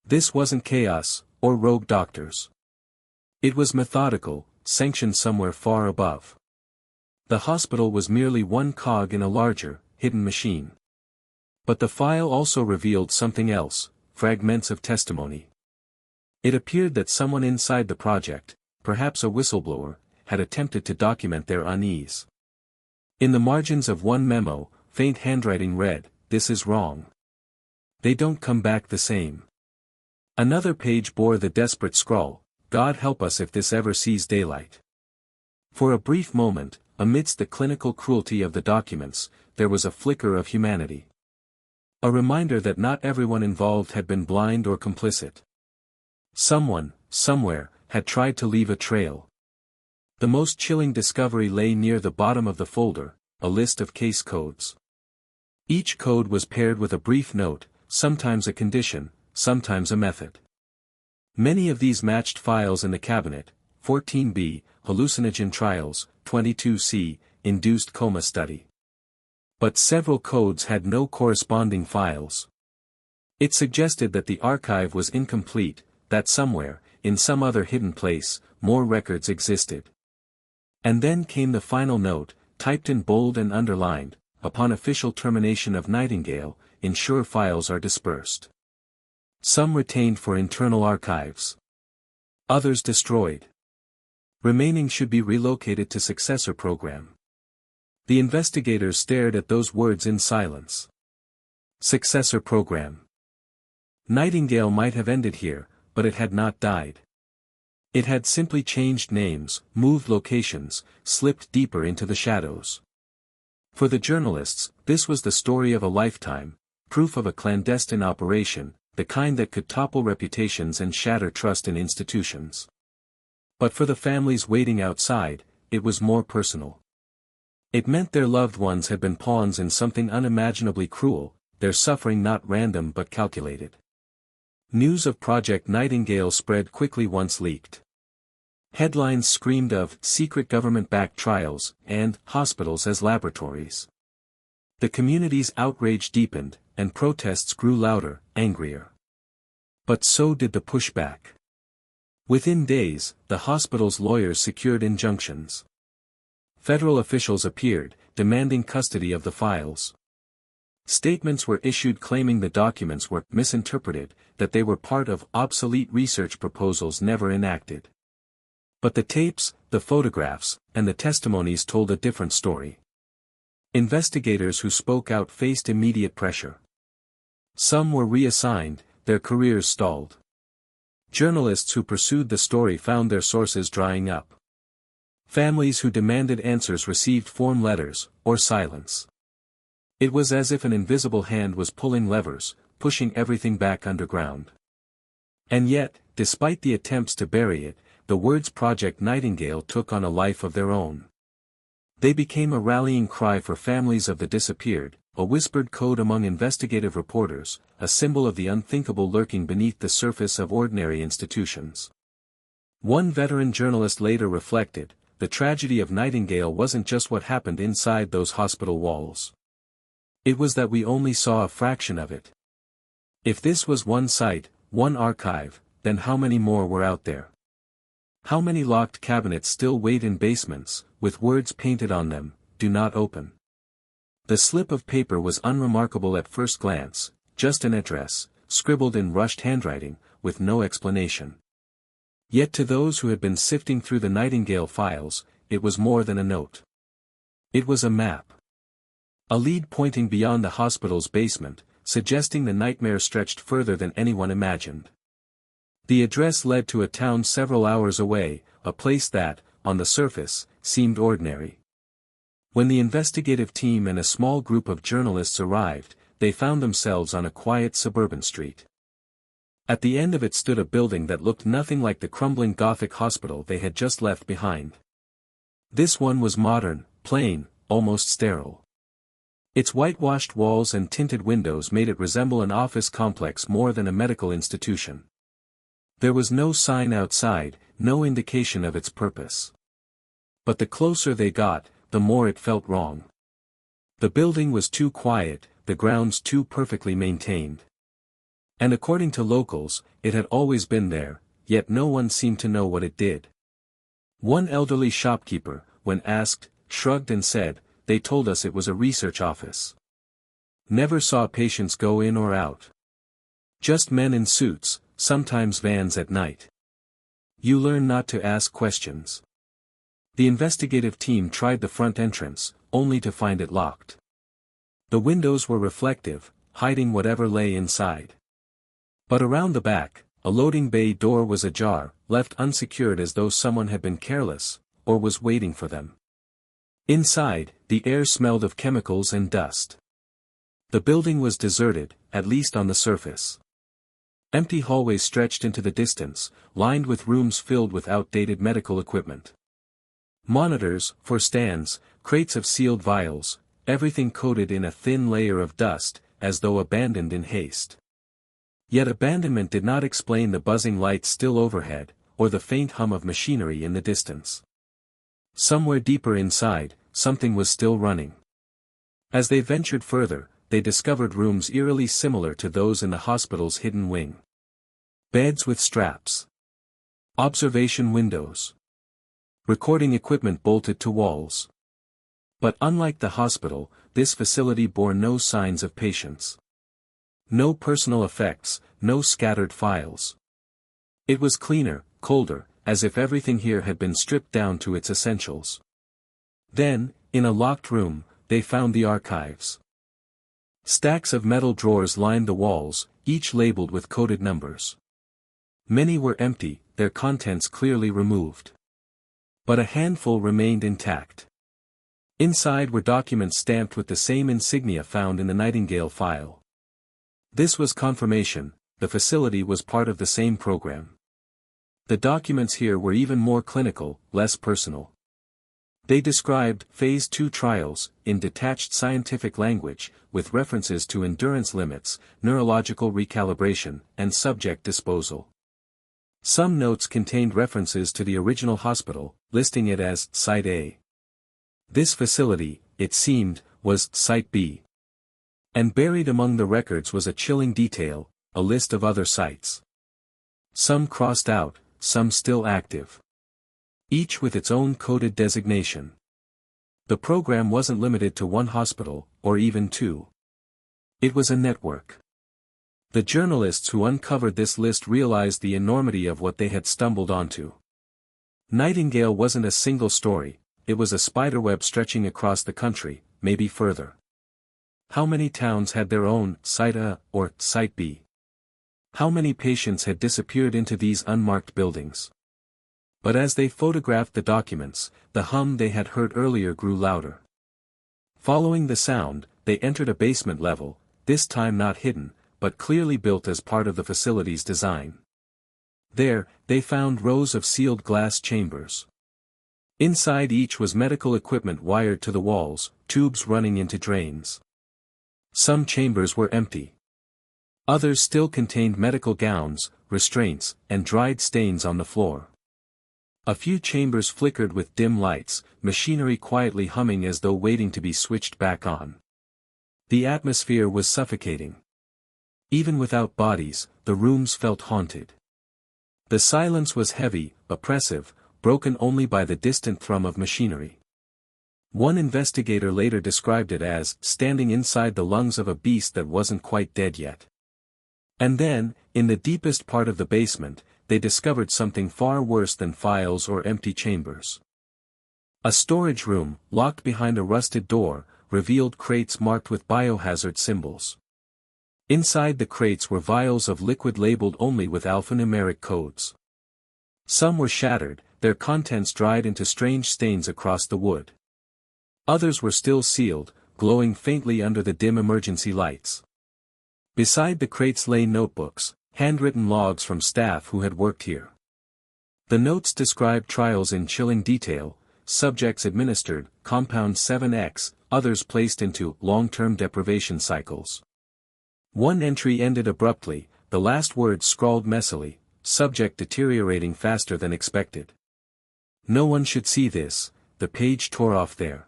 This wasn't chaos, or rogue doctors. It was methodical, sanctioned somewhere far above. The hospital was merely one cog in a larger, hidden machine. But the file also revealed something else, fragments of testimony. It appeared that someone inside the project, perhaps a whistleblower, had attempted to document their unease. In the margins of one memo, faint handwriting read, "This is wrong. They don't come back the same." Another page bore the desperate scrawl, "God help us if this ever sees daylight." For a brief moment, amidst the clinical cruelty of the documents, there was a flicker of humanity. A reminder that not everyone involved had been blind or complicit. Someone, somewhere, had tried to leave a trail. The most chilling discovery lay near the bottom of the folder, a list of case codes. Each code was paired with a brief note, sometimes a condition, sometimes a method. Many of these matched files in the cabinet: 14B, hallucinogen trials, 22C, induced coma study. But several codes had no corresponding files. It suggested that the archive was incomplete, that somewhere, in some other hidden place, more records existed. And then came the final note, typed in bold and underlined: "Upon official termination of Nightingale, ensure files are dispersed." Some retained for internal archives. Others destroyed. Remaining should be relocated to successor program. The investigators stared at those words in silence. Successor program. Nightingale might have ended here, but it had not died. It had simply changed names, moved locations, slipped deeper into the shadows. For the journalists, this was the story of a lifetime, proof of a clandestine operation, the kind that could topple reputations and shatter trust in institutions. But for the families waiting outside, it was more personal. It meant their loved ones had been pawns in something unimaginably cruel, their suffering not random but calculated. News of Project Nightingale spread quickly once leaked. Headlines screamed of secret government-backed trials and hospitals as laboratories. The community's outrage deepened, and protests grew louder, angrier. But so did the pushback. Within days, the hospital's lawyers secured injunctions. Federal officials appeared, demanding custody of the files. Statements were issued claiming the documents were misinterpreted, that they were part of obsolete research proposals never enacted. But the tapes, the photographs, and the testimonies told a different story. Investigators who spoke out faced immediate pressure. Some were reassigned, their careers stalled. Journalists who pursued the story found their sources drying up. Families who demanded answers received form letters, or silence. It was as if an invisible hand was pulling levers, pushing everything back underground. And yet, despite the attempts to bury it, the words Project Nightingale took on a life of their own. They became a rallying cry for families of the disappeared, a whispered code among investigative reporters, a symbol of the unthinkable lurking beneath the surface of ordinary institutions. One veteran journalist later reflected, the tragedy of Nightingale wasn't just what happened inside those hospital walls. It was that we only saw a fraction of it. If this was one site, one archive, then how many more were out there? How many locked cabinets still wait in basements, with words painted on them, "Do not open"? The slip of paper was unremarkable at first glance, just an address, scribbled in rushed handwriting, with no explanation. Yet to those who had been sifting through the Nightingale files, it was more than a note. It was a map. A lead pointing beyond the hospital's basement, suggesting the nightmare stretched further than anyone imagined. The address led to a town several hours away, a place that, on the surface, seemed ordinary. When the investigative team and a small group of journalists arrived, they found themselves on a quiet suburban street. At the end of it stood a building that looked nothing like the crumbling Gothic hospital they had just left behind. This one was modern, plain, almost sterile. Its whitewashed walls and tinted windows made it resemble an office complex more than a medical institution. There was no sign outside, no indication of its purpose. But the closer they got, the more it felt wrong. The building was too quiet, the grounds too perfectly maintained. And according to locals, it had always been there, yet no one seemed to know what it did. One elderly shopkeeper, when asked, shrugged and said, "They told us it was a research office. Never saw patients go in or out. Just men in suits, sometimes vans at night. You learn not to ask questions." The investigative team tried the front entrance, only to find it locked. The windows were reflective, hiding whatever lay inside. But around the back, a loading bay door was ajar, left unsecured as though someone had been careless, or was waiting for them. Inside, the air smelled of chemicals and dust. The building was deserted, at least on the surface. Empty hallways stretched into the distance, lined with rooms filled with outdated medical equipment. Monitors, for stands, crates of sealed vials, everything coated in a thin layer of dust, as though abandoned in haste. Yet abandonment did not explain the buzzing lights still overhead, or the faint hum of machinery in the distance. Somewhere deeper inside, something was still running. As they ventured further, they discovered rooms eerily similar to those in the hospital's hidden wing. Beds with straps. Observation windows. Recording equipment bolted to walls. But unlike the hospital, this facility bore no signs of patients. No personal effects, no scattered files. It was cleaner, colder, as if everything here had been stripped down to its essentials. Then, in a locked room, they found the archives. Stacks of metal drawers lined the walls, each labeled with coded numbers. Many were empty, their contents clearly removed. But a handful remained intact. Inside were documents stamped with the same insignia found in the Nightingale file. This was confirmation, the facility was part of the same program. The documents here were even more clinical, less personal. They described Phase 2 trials in detached scientific language, with references to endurance limits, neurological recalibration, and subject disposal. Some notes contained references to the original hospital, listing it as Site A. This facility, it seemed, was Site B. And buried among the records was a chilling detail, a list of other sites. Some crossed out, some still active. Each with its own coded designation. The program wasn't limited to one hospital, or even two. It was a network. The journalists who uncovered this list realized the enormity of what they had stumbled onto. Nightingale wasn't a single story, it was a spiderweb stretching across the country, maybe further. How many towns had their own Site A or Site B? How many patients had disappeared into these unmarked buildings? But as they photographed the documents, the hum they had heard earlier grew louder. Following the sound, they entered a basement level, this time not hidden, but clearly built as part of the facility's design. There, they found rows of sealed glass chambers. Inside each was medical equipment wired to the walls, tubes running into drains. Some chambers were empty. Others still contained medical gowns, restraints, and dried stains on the floor. A few chambers flickered with dim lights, machinery quietly humming as though waiting to be switched back on. The atmosphere was suffocating. Even without bodies, the rooms felt haunted. The silence was heavy, oppressive, broken only by the distant thrum of machinery. One investigator later described it as standing inside the lungs of a beast that wasn't quite dead yet. And then, in the deepest part of the basement, they discovered something far worse than files or empty chambers. A storage room, locked behind a rusted door, revealed crates marked with biohazard symbols. Inside the crates were vials of liquid labeled only with alphanumeric codes. Some were shattered, their contents dried into strange stains across the wood. Others were still sealed, glowing faintly under the dim emergency lights. Beside the crates lay notebooks, handwritten logs from staff who had worked here. The notes described trials in chilling detail, subjects administered, compound 7X, others placed into long-term deprivation cycles. One entry ended abruptly, the last words scrawled messily, subject deteriorating faster than expected. No one should see this, the page tore off there.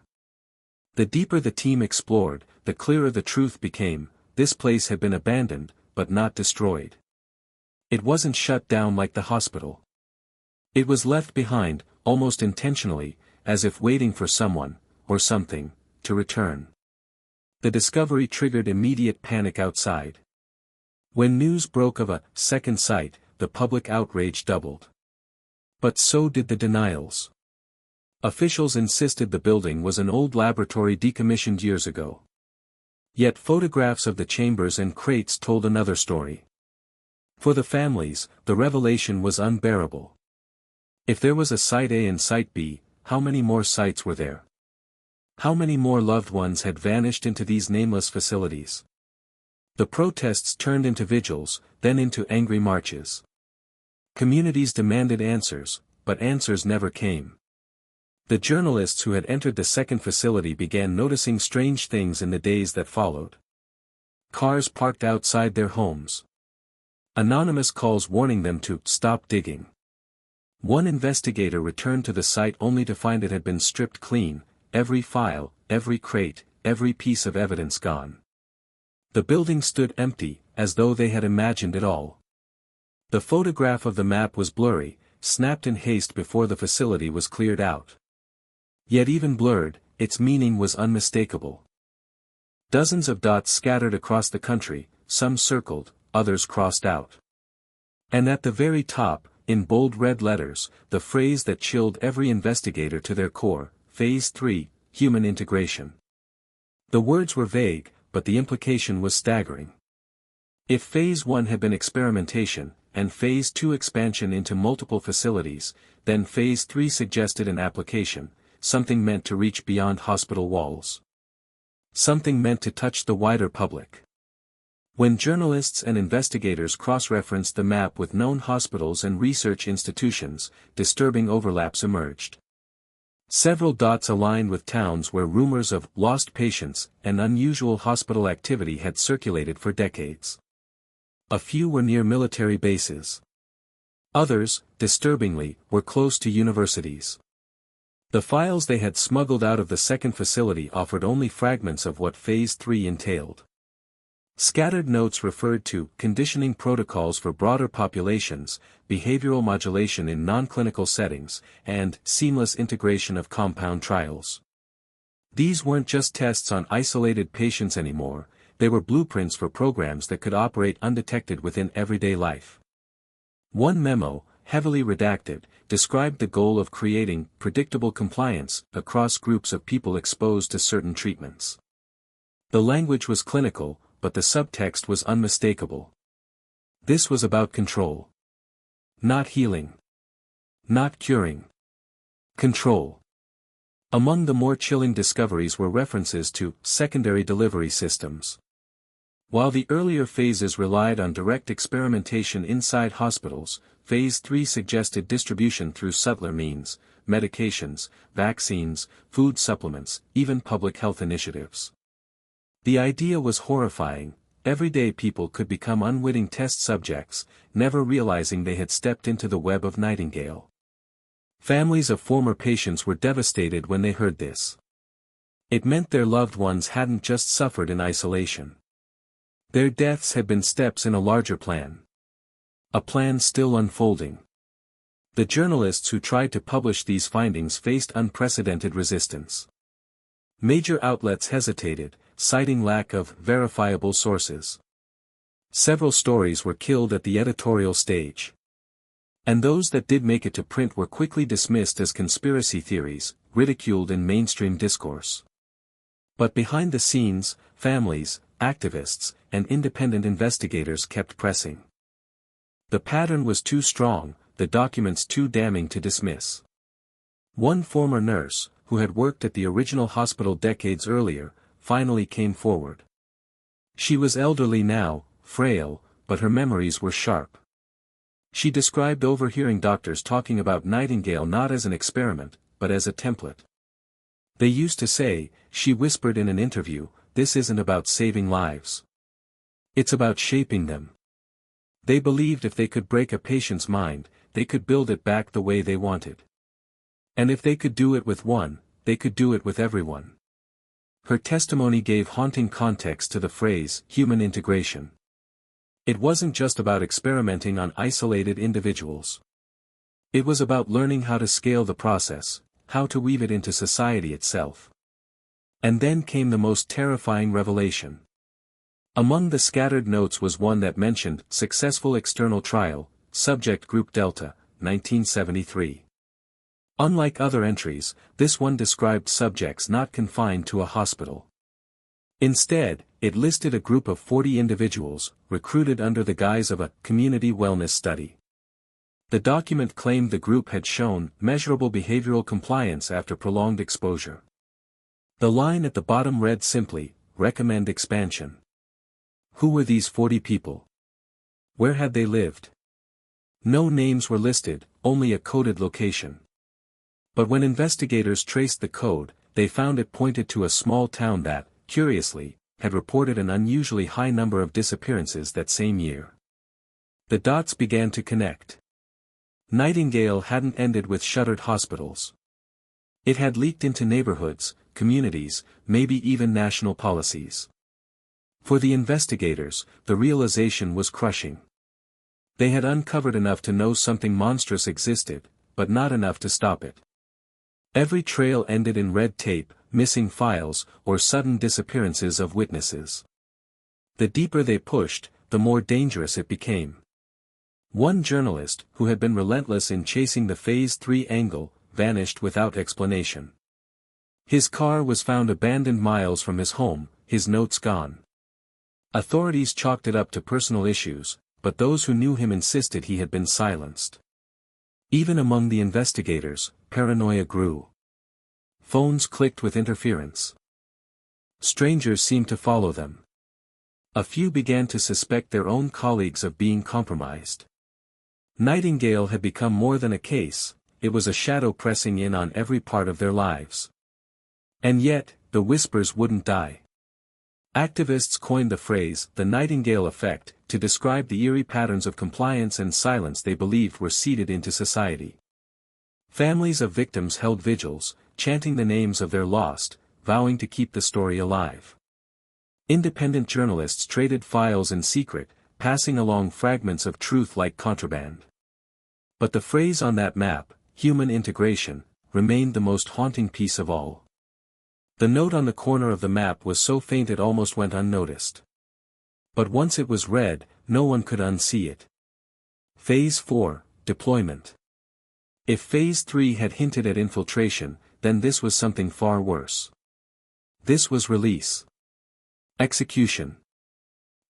The deeper the team explored, the clearer the truth became, this place had been abandoned, but not destroyed. It wasn't shut down like the hospital. It was left behind, almost intentionally, as if waiting for someone, or something, to return. The discovery triggered immediate panic outside. When news broke of a second site, the public outrage doubled. But so did the denials. Officials insisted the building was an old laboratory decommissioned years ago. Yet photographs of the chambers and crates told another story. For the families, the revelation was unbearable. If there was a Site A and Site B, how many more sites were there? How many more loved ones had vanished into these nameless facilities? The protests turned into vigils, then into angry marches. Communities demanded answers, but answers never came. The journalists who had entered the second facility began noticing strange things in the days that followed. Cars parked outside their homes. Anonymous calls warning them to stop digging. One investigator returned to the site only to find it had been stripped clean, every file, every crate, every piece of evidence gone. The building stood empty, as though they had imagined it all. The photograph of the map was blurry, snapped in haste before the facility was cleared out. Yet even blurred, its meaning was unmistakable. Dozens of dots scattered across the country, some circled, others crossed out. And at the very top, in bold red letters, the phrase that chilled every investigator to their core, Phase 3, Human Integration. The words were vague, but the implication was staggering. If Phase 1 had been experimentation, and Phase 2 expansion into multiple facilities, then Phase 3 suggested an application, something meant to reach beyond hospital walls. Something meant to touch the wider public. When journalists and investigators cross-referenced the map with known hospitals and research institutions, disturbing overlaps emerged. Several dots aligned with towns where rumors of lost patients and unusual hospital activity had circulated for decades. A few were near military bases. Others, disturbingly, were close to universities. The files they had smuggled out of the second facility offered only fragments of what Phase 3 entailed. Scattered notes referred to conditioning protocols for broader populations, behavioral modulation in non-clinical settings, and seamless integration of compound trials. These weren't just tests on isolated patients anymore, they were blueprints for programs that could operate undetected within everyday life. One memo, heavily redacted, described the goal of creating predictable compliance across groups of people exposed to certain treatments. The language was clinical, but the subtext was unmistakable. This was about control. Not healing. Not curing. Control. Among the more chilling discoveries were references to secondary delivery systems. While the earlier phases relied on direct experimentation inside hospitals, Phase 3 suggested distribution through subtler means, medications, vaccines, food supplements, even public health initiatives. The idea was horrifying. Everyday people could become unwitting test subjects, never realizing they had stepped into the web of Nightingale. Families of former patients were devastated when they heard this. It meant their loved ones hadn't just suffered in isolation. Their deaths had been steps in a larger plan. A plan still unfolding. The journalists who tried to publish these findings faced unprecedented resistance. Major outlets hesitated, citing lack of verifiable sources. Several stories were killed at the editorial stage. And those that did make it to print were quickly dismissed as conspiracy theories, ridiculed in mainstream discourse. But behind the scenes, families, activists, and independent investigators kept pressing. The pattern was too strong, the documents too damning to dismiss. One former nurse, who had worked at the original hospital decades earlier, finally came forward. She was elderly now, frail, but her memories were sharp. She described overhearing doctors talking about Nightingale not as an experiment, but as a template. They used to say, she whispered in an interview, this isn't about saving lives. It's about shaping them. They believed if they could break a patient's mind, they could build it back the way they wanted. And if they could do it with one, they could do it with everyone. Her testimony gave haunting context to the phrase, human integration. It wasn't just about experimenting on isolated individuals. It was about learning how to scale the process, how to weave it into society itself. And then came the most terrifying revelation. Among the scattered notes was one that mentioned, successful external trial, subject group Delta, 1973. Unlike other entries, this one described subjects not confined to a hospital. Instead, it listed a group of 40 individuals, recruited under the guise of a community wellness study. The document claimed the group had shown measurable behavioral compliance after prolonged exposure. The line at the bottom read simply, recommend expansion. Who were these 40 people? Where had they lived? No names were listed, only a coded location. But when investigators traced the code, they found it pointed to a small town that, curiously, had reported an unusually high number of disappearances that same year. The dots began to connect. Nightingale hadn't ended with shuttered hospitals. It had leaked into neighborhoods, communities, maybe even national policies. For the investigators, the realization was crushing. They had uncovered enough to know something monstrous existed, but not enough to stop it. Every trail ended in red tape, missing files, or sudden disappearances of witnesses. The deeper they pushed, the more dangerous it became. One journalist, who had been relentless in chasing the Phase 3 angle, vanished without explanation. His car was found abandoned miles from his home, his notes gone. Authorities chalked it up to personal issues, but those who knew him insisted he had been silenced. Even among the investigators, paranoia grew. Phones clicked with interference. Strangers seemed to follow them. A few began to suspect their own colleagues of being compromised. Nightingale had become more than a case, it was a shadow pressing in on every part of their lives. And yet, the whispers wouldn't die. Activists coined the phrase, the Nightingale effect, to describe the eerie patterns of compliance and silence they believed were seeded into society. Families of victims held vigils, chanting the names of their lost, vowing to keep the story alive. Independent journalists traded files in secret, passing along fragments of truth like contraband. But the phrase on that map, human integration, remained the most haunting piece of all. The note on the corner of the map was so faint it almost went unnoticed. But once it was read, no one could unsee it. Phase 4, Deployment. If Phase 3 had hinted at infiltration, then this was something far worse. This was release. Execution.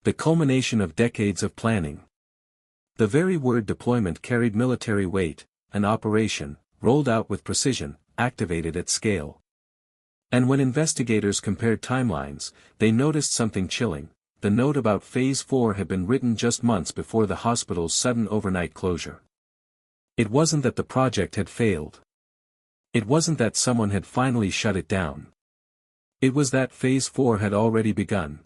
The culmination of decades of planning. The very word deployment carried military weight, an operation, rolled out with precision, activated at scale. And when investigators compared timelines, they noticed something chilling. The note about Phase 4 had been written just months before the hospital's sudden overnight closure. It wasn't that the project had failed. It wasn't that someone had finally shut it down. It was that Phase 4 had already begun.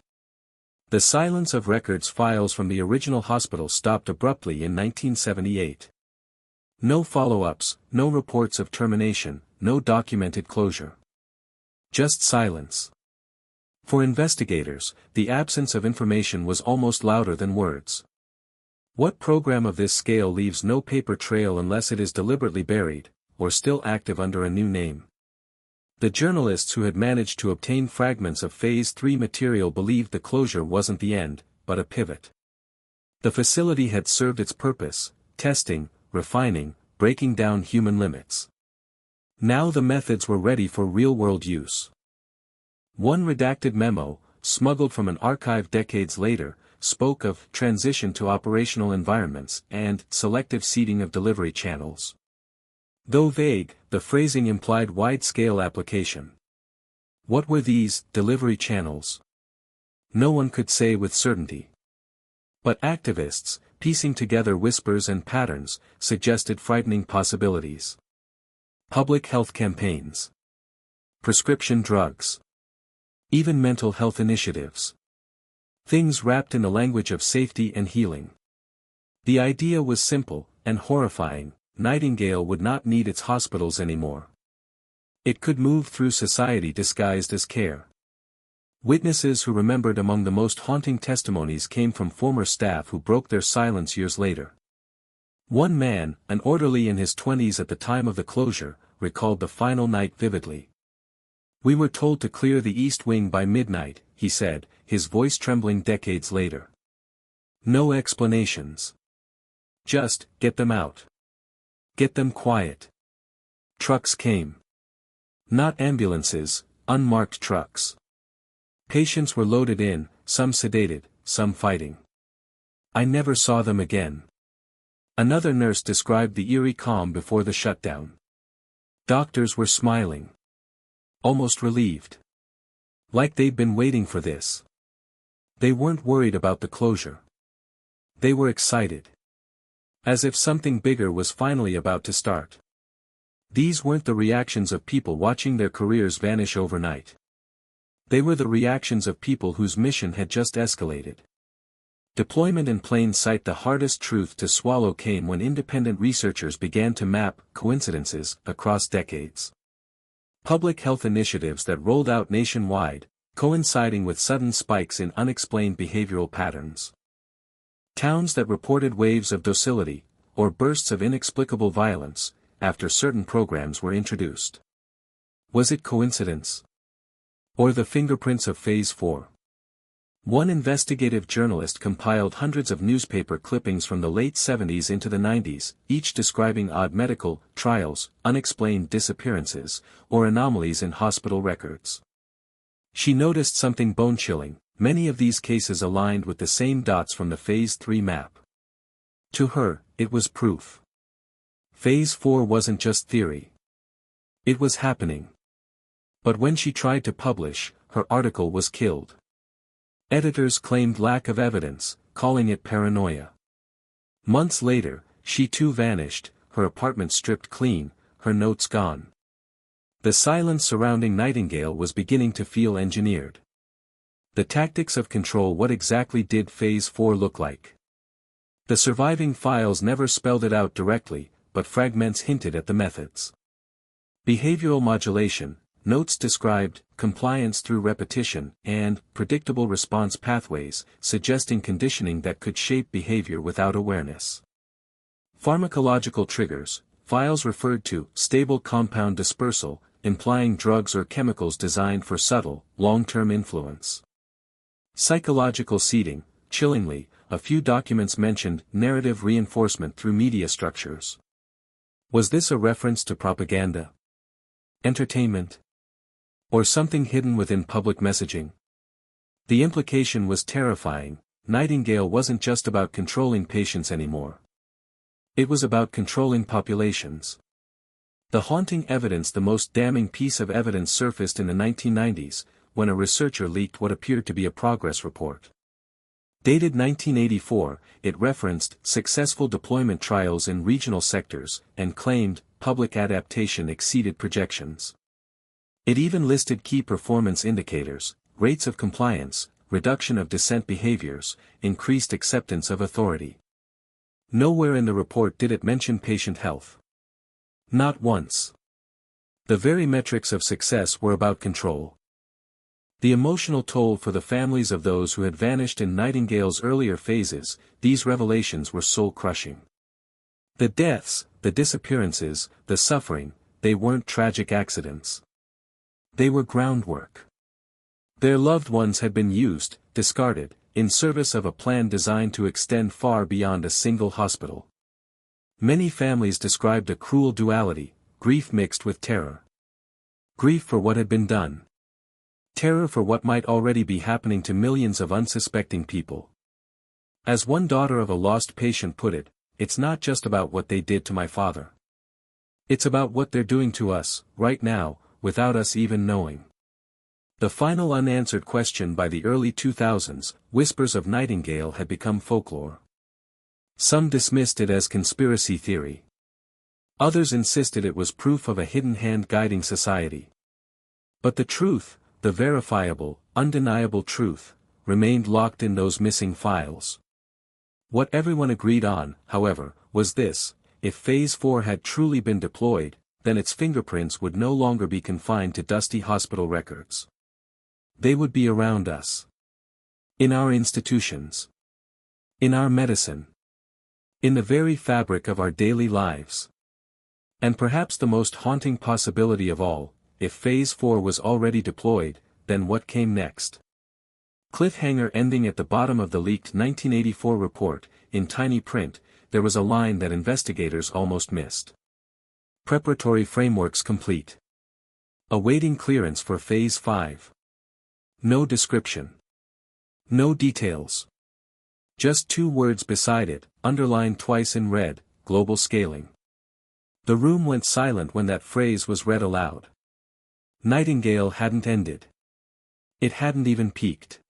The silence of records files from the original hospital stopped abruptly in 1978. No follow-ups, no reports of termination, no documented closure. Just silence. For investigators, the absence of information was almost louder than words. What program of this scale leaves no paper trail unless it is deliberately buried, or still active under a new name? The journalists who had managed to obtain fragments of Phase 3 material believed the closure wasn't the end, but a pivot. The facility had served its purpose, testing, refining, breaking down human limits. Now the methods were ready for real-world use. One redacted memo, smuggled from an archive decades later, spoke of transition to operational environments and selective seeding of delivery channels. Though vague, the phrasing implied wide-scale application. What were these delivery channels? No one could say with certainty. But activists, piecing together whispers and patterns, suggested frightening possibilities. Public health campaigns. Prescription drugs. Even mental health initiatives. Things wrapped in the language of safety and healing. The idea was simple, and horrifying. Nightingale would not need its hospitals anymore. It could move through society disguised as care. Witnesses who remembered among the most haunting testimonies came from former staff who broke their silence years later. One man, an orderly in his 20s at the time of the closure, recalled the final night vividly. "We were told to clear the East Wing by midnight," he said, his voice trembling decades later. No explanations. Just, get them out. Get them quiet. Trucks came. Not ambulances, unmarked trucks. Patients were loaded in, some sedated, some fighting. I never saw them again. Another nurse described the eerie calm before the shutdown. Doctors were smiling. Almost relieved. Like they'd been waiting for this. They weren't worried about the closure. They were excited. As if something bigger was finally about to start. These weren't the reactions of people watching their careers vanish overnight. They were the reactions of people whose mission had just escalated. Deployment in plain sight. The hardest truth to swallow came when independent researchers began to map coincidences across decades. Public health initiatives that rolled out nationwide, coinciding with sudden spikes in unexplained behavioral patterns. Towns that reported waves of docility, or bursts of inexplicable violence, after certain programs were introduced. Was it coincidence? Or the fingerprints of Phase 4? One investigative journalist compiled hundreds of newspaper clippings from the late 70s into the 90s, each describing odd medical trials, unexplained disappearances, or anomalies in hospital records. She noticed something bone-chilling. Many of these cases aligned with the same dots from the Phase 3 map. To her, it was proof. Phase 4 wasn't just theory. It was happening. But when she tried to publish, her article was killed. Editors claimed lack of evidence, calling it paranoia. Months later, she too vanished, her apartment stripped clean, her notes gone. The silence surrounding Nightingale was beginning to feel engineered. The tactics of control. What exactly did Phase 4 look like? The surviving files never spelled it out directly, but fragments hinted at the methods. Behavioral modulation, notes described compliance through repetition, and predictable response pathways, suggesting conditioning that could shape behavior without awareness. Pharmacological triggers, files referred to stable compound dispersal, implying drugs or chemicals designed for subtle, long-term influence. Psychological seeding, chillingly, a few documents mentioned narrative reinforcement through media structures. Was this a reference to propaganda? Entertainment? Or something hidden within public messaging? The implication was terrifying. Nightingale wasn't just about controlling patients anymore. It was about controlling populations. The haunting evidence. The most damning piece of evidence surfaced in the 1990s, when a researcher leaked what appeared to be a progress report. Dated 1984, it referenced successful deployment trials in regional sectors, and claimed public adaptation exceeded projections. It even listed key performance indicators, rates of compliance, reduction of dissent behaviors, increased acceptance of authority. Nowhere in the report did it mention patient health. Not once. The very metrics of success were about control. The emotional toll for the families of those who had vanished in Nightingale's earlier phases. These revelations were soul-crushing. The deaths, the disappearances, the suffering, they weren't tragic accidents. They were groundwork. Their loved ones had been used, discarded, in service of a plan designed to extend far beyond a single hospital. Many families described a cruel duality, grief mixed with terror. Grief for what had been done. Terror for what might already be happening to millions of unsuspecting people. As one daughter of a lost patient put it, "It's not just about what they did to my father. It's about what they're doing to us, right now, without us even knowing." The final unanswered question. By the early 2000s, whispers of Nightingale had become folklore. Some dismissed it as conspiracy theory. Others insisted it was proof of a hidden hand guiding society. But the truth, the verifiable, undeniable truth, remained locked in those missing files. What everyone agreed on, however, was this: if Phase 4 had truly been deployed, then its fingerprints would no longer be confined to dusty hospital records. They would be around us. In our institutions. In our medicine. In the very fabric of our daily lives. And perhaps the most haunting possibility of all, if Phase 4 was already deployed, then what came next? Cliffhanger. Ending. At the bottom of the leaked 1984 report, in tiny print, there was a line that investigators almost missed. Preparatory frameworks complete. Awaiting clearance for Phase 5. No description. No details. Just 2 words beside it, underlined twice in red: global scaling. The room went silent when that phrase was read aloud. Nightingale hadn't ended. It hadn't even peaked.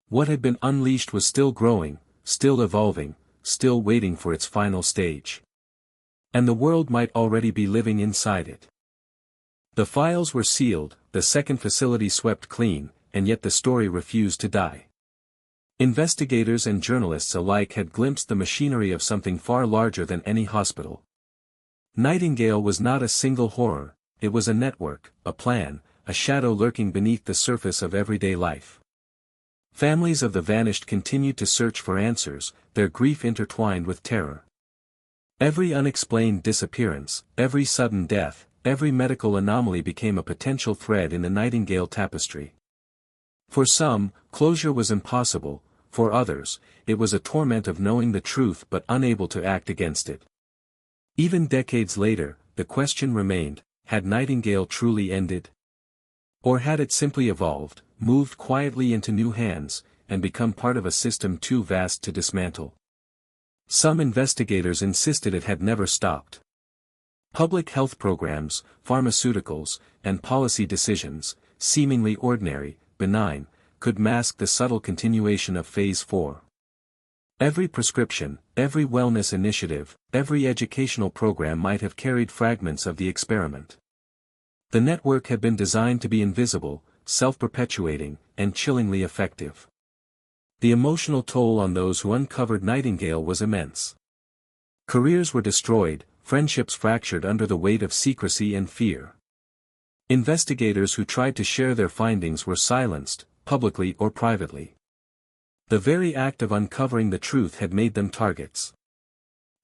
What had been unleashed was still growing, still evolving, still waiting for its final stage. And the world might already be living inside it. The files were sealed, the second facility swept clean, and yet the story refused to die. Investigators and journalists alike had glimpsed the machinery of something far larger than any hospital. Nightingale was not a single horror, it was a network, a plan, a shadow lurking beneath the surface of everyday life. Families of the vanished continued to search for answers, their grief intertwined with terror. Every unexplained disappearance, every sudden death, every medical anomaly became a potential thread in the Nightingale tapestry. For some, closure was impossible; for others, it was a torment of knowing the truth but unable to act against it. Even decades later, the question remained: had Nightingale truly ended? Or had it simply evolved, moved quietly into new hands, and become part of a system too vast to dismantle? Some investigators insisted it had never stopped. Public health programs, pharmaceuticals, and policy decisions, seemingly ordinary, benign, could mask the subtle continuation of Phase 4. Every prescription, every wellness initiative, every educational program might have carried fragments of the experiment. The network had been designed to be invisible, self-perpetuating, and chillingly effective. The emotional toll on those who uncovered Nightingale was immense. Careers were destroyed, friendships fractured under the weight of secrecy and fear. Investigators who tried to share their findings were silenced, publicly or privately. The very act of uncovering the truth had made them targets.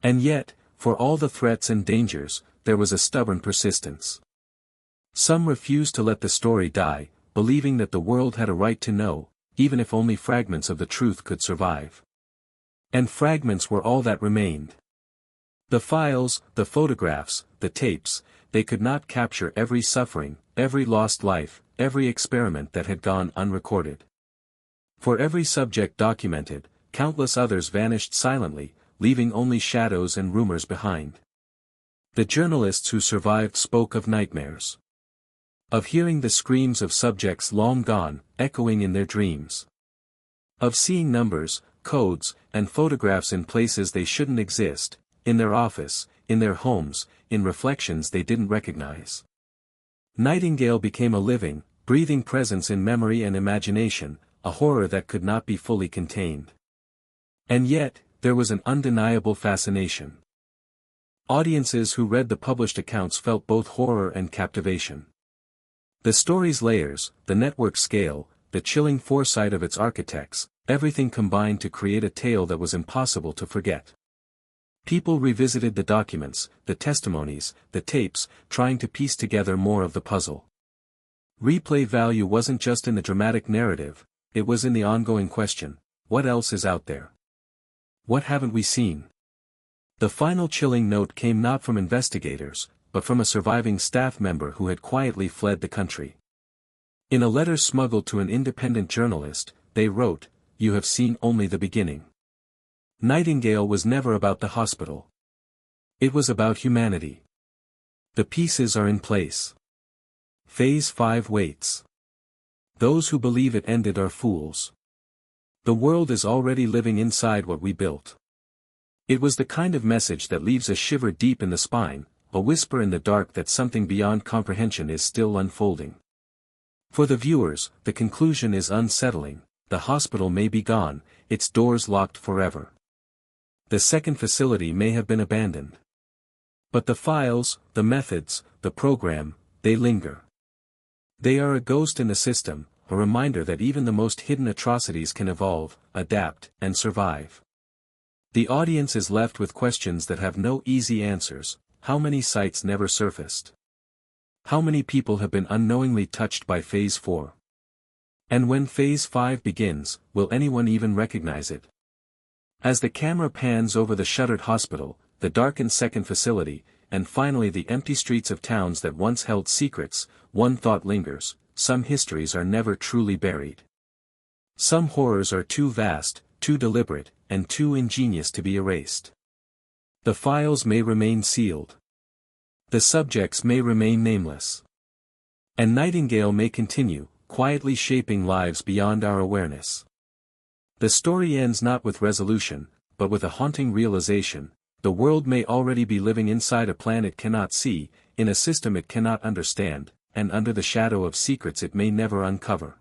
And yet, for all the threats and dangers, there was a stubborn persistence. Some refused to let the story die, believing that the world had a right to know, even if only fragments of the truth could survive. And fragments were all that remained. The files, the photographs, the tapes, they could not capture every suffering, every lost life, every experiment that had gone unrecorded. For every subject documented, countless others vanished silently, leaving only shadows and rumors behind. The journalists who survived spoke of nightmares. Of hearing the screams of subjects long gone, echoing in their dreams. Of seeing numbers, codes, and photographs in places they shouldn't exist, in their office, in their homes, in reflections they didn't recognize. Nightingale became a living, breathing presence in memory and imagination, a horror that could not be fully contained. And yet, there was an undeniable fascination. Audiences who read the published accounts felt both horror and captivation. The story's layers, the network scale, the chilling foresight of its architects, everything combined to create a tale that was impossible to forget. People revisited the documents, the testimonies, the tapes, trying to piece together more of the puzzle. Replay value wasn't just in the dramatic narrative, it was in the ongoing question, what else is out there? What haven't we seen? The final chilling note came not from investigators, but from a surviving staff member who had quietly fled the country. In a letter smuggled to an independent journalist, they wrote, "You have seen only the beginning." Nightingale was never about the hospital. It was about humanity. The pieces are in place. Phase 5 waits. Those who believe it ended are fools. The world is already living inside what we built. It was the kind of message that leaves a shiver deep in the spine, a whisper in the dark that something beyond comprehension is still unfolding. For the viewers, the conclusion is unsettling. The hospital may be gone, its doors locked forever. The second facility may have been abandoned. But the files, the methods, the program, they linger. They are a ghost in the system, a reminder that even the most hidden atrocities can evolve, adapt, and survive. The audience is left with questions that have no easy answers. How many sites never surfaced? How many people have been unknowingly touched by Phase 4? And when Phase 5 begins, will anyone even recognize it? As the camera pans over the shuttered hospital, the darkened second facility, and finally the empty streets of towns that once held secrets, one thought lingers: some histories are never truly buried. Some horrors are too vast, too deliberate, and too ingenious to be erased. The files may remain sealed. The subjects may remain nameless. And Nightingale may continue, quietly shaping lives beyond our awareness. The story ends not with resolution, but with a haunting realization: the world may already be living inside a plan it cannot see, in a system it cannot understand, and under the shadow of secrets it may never uncover.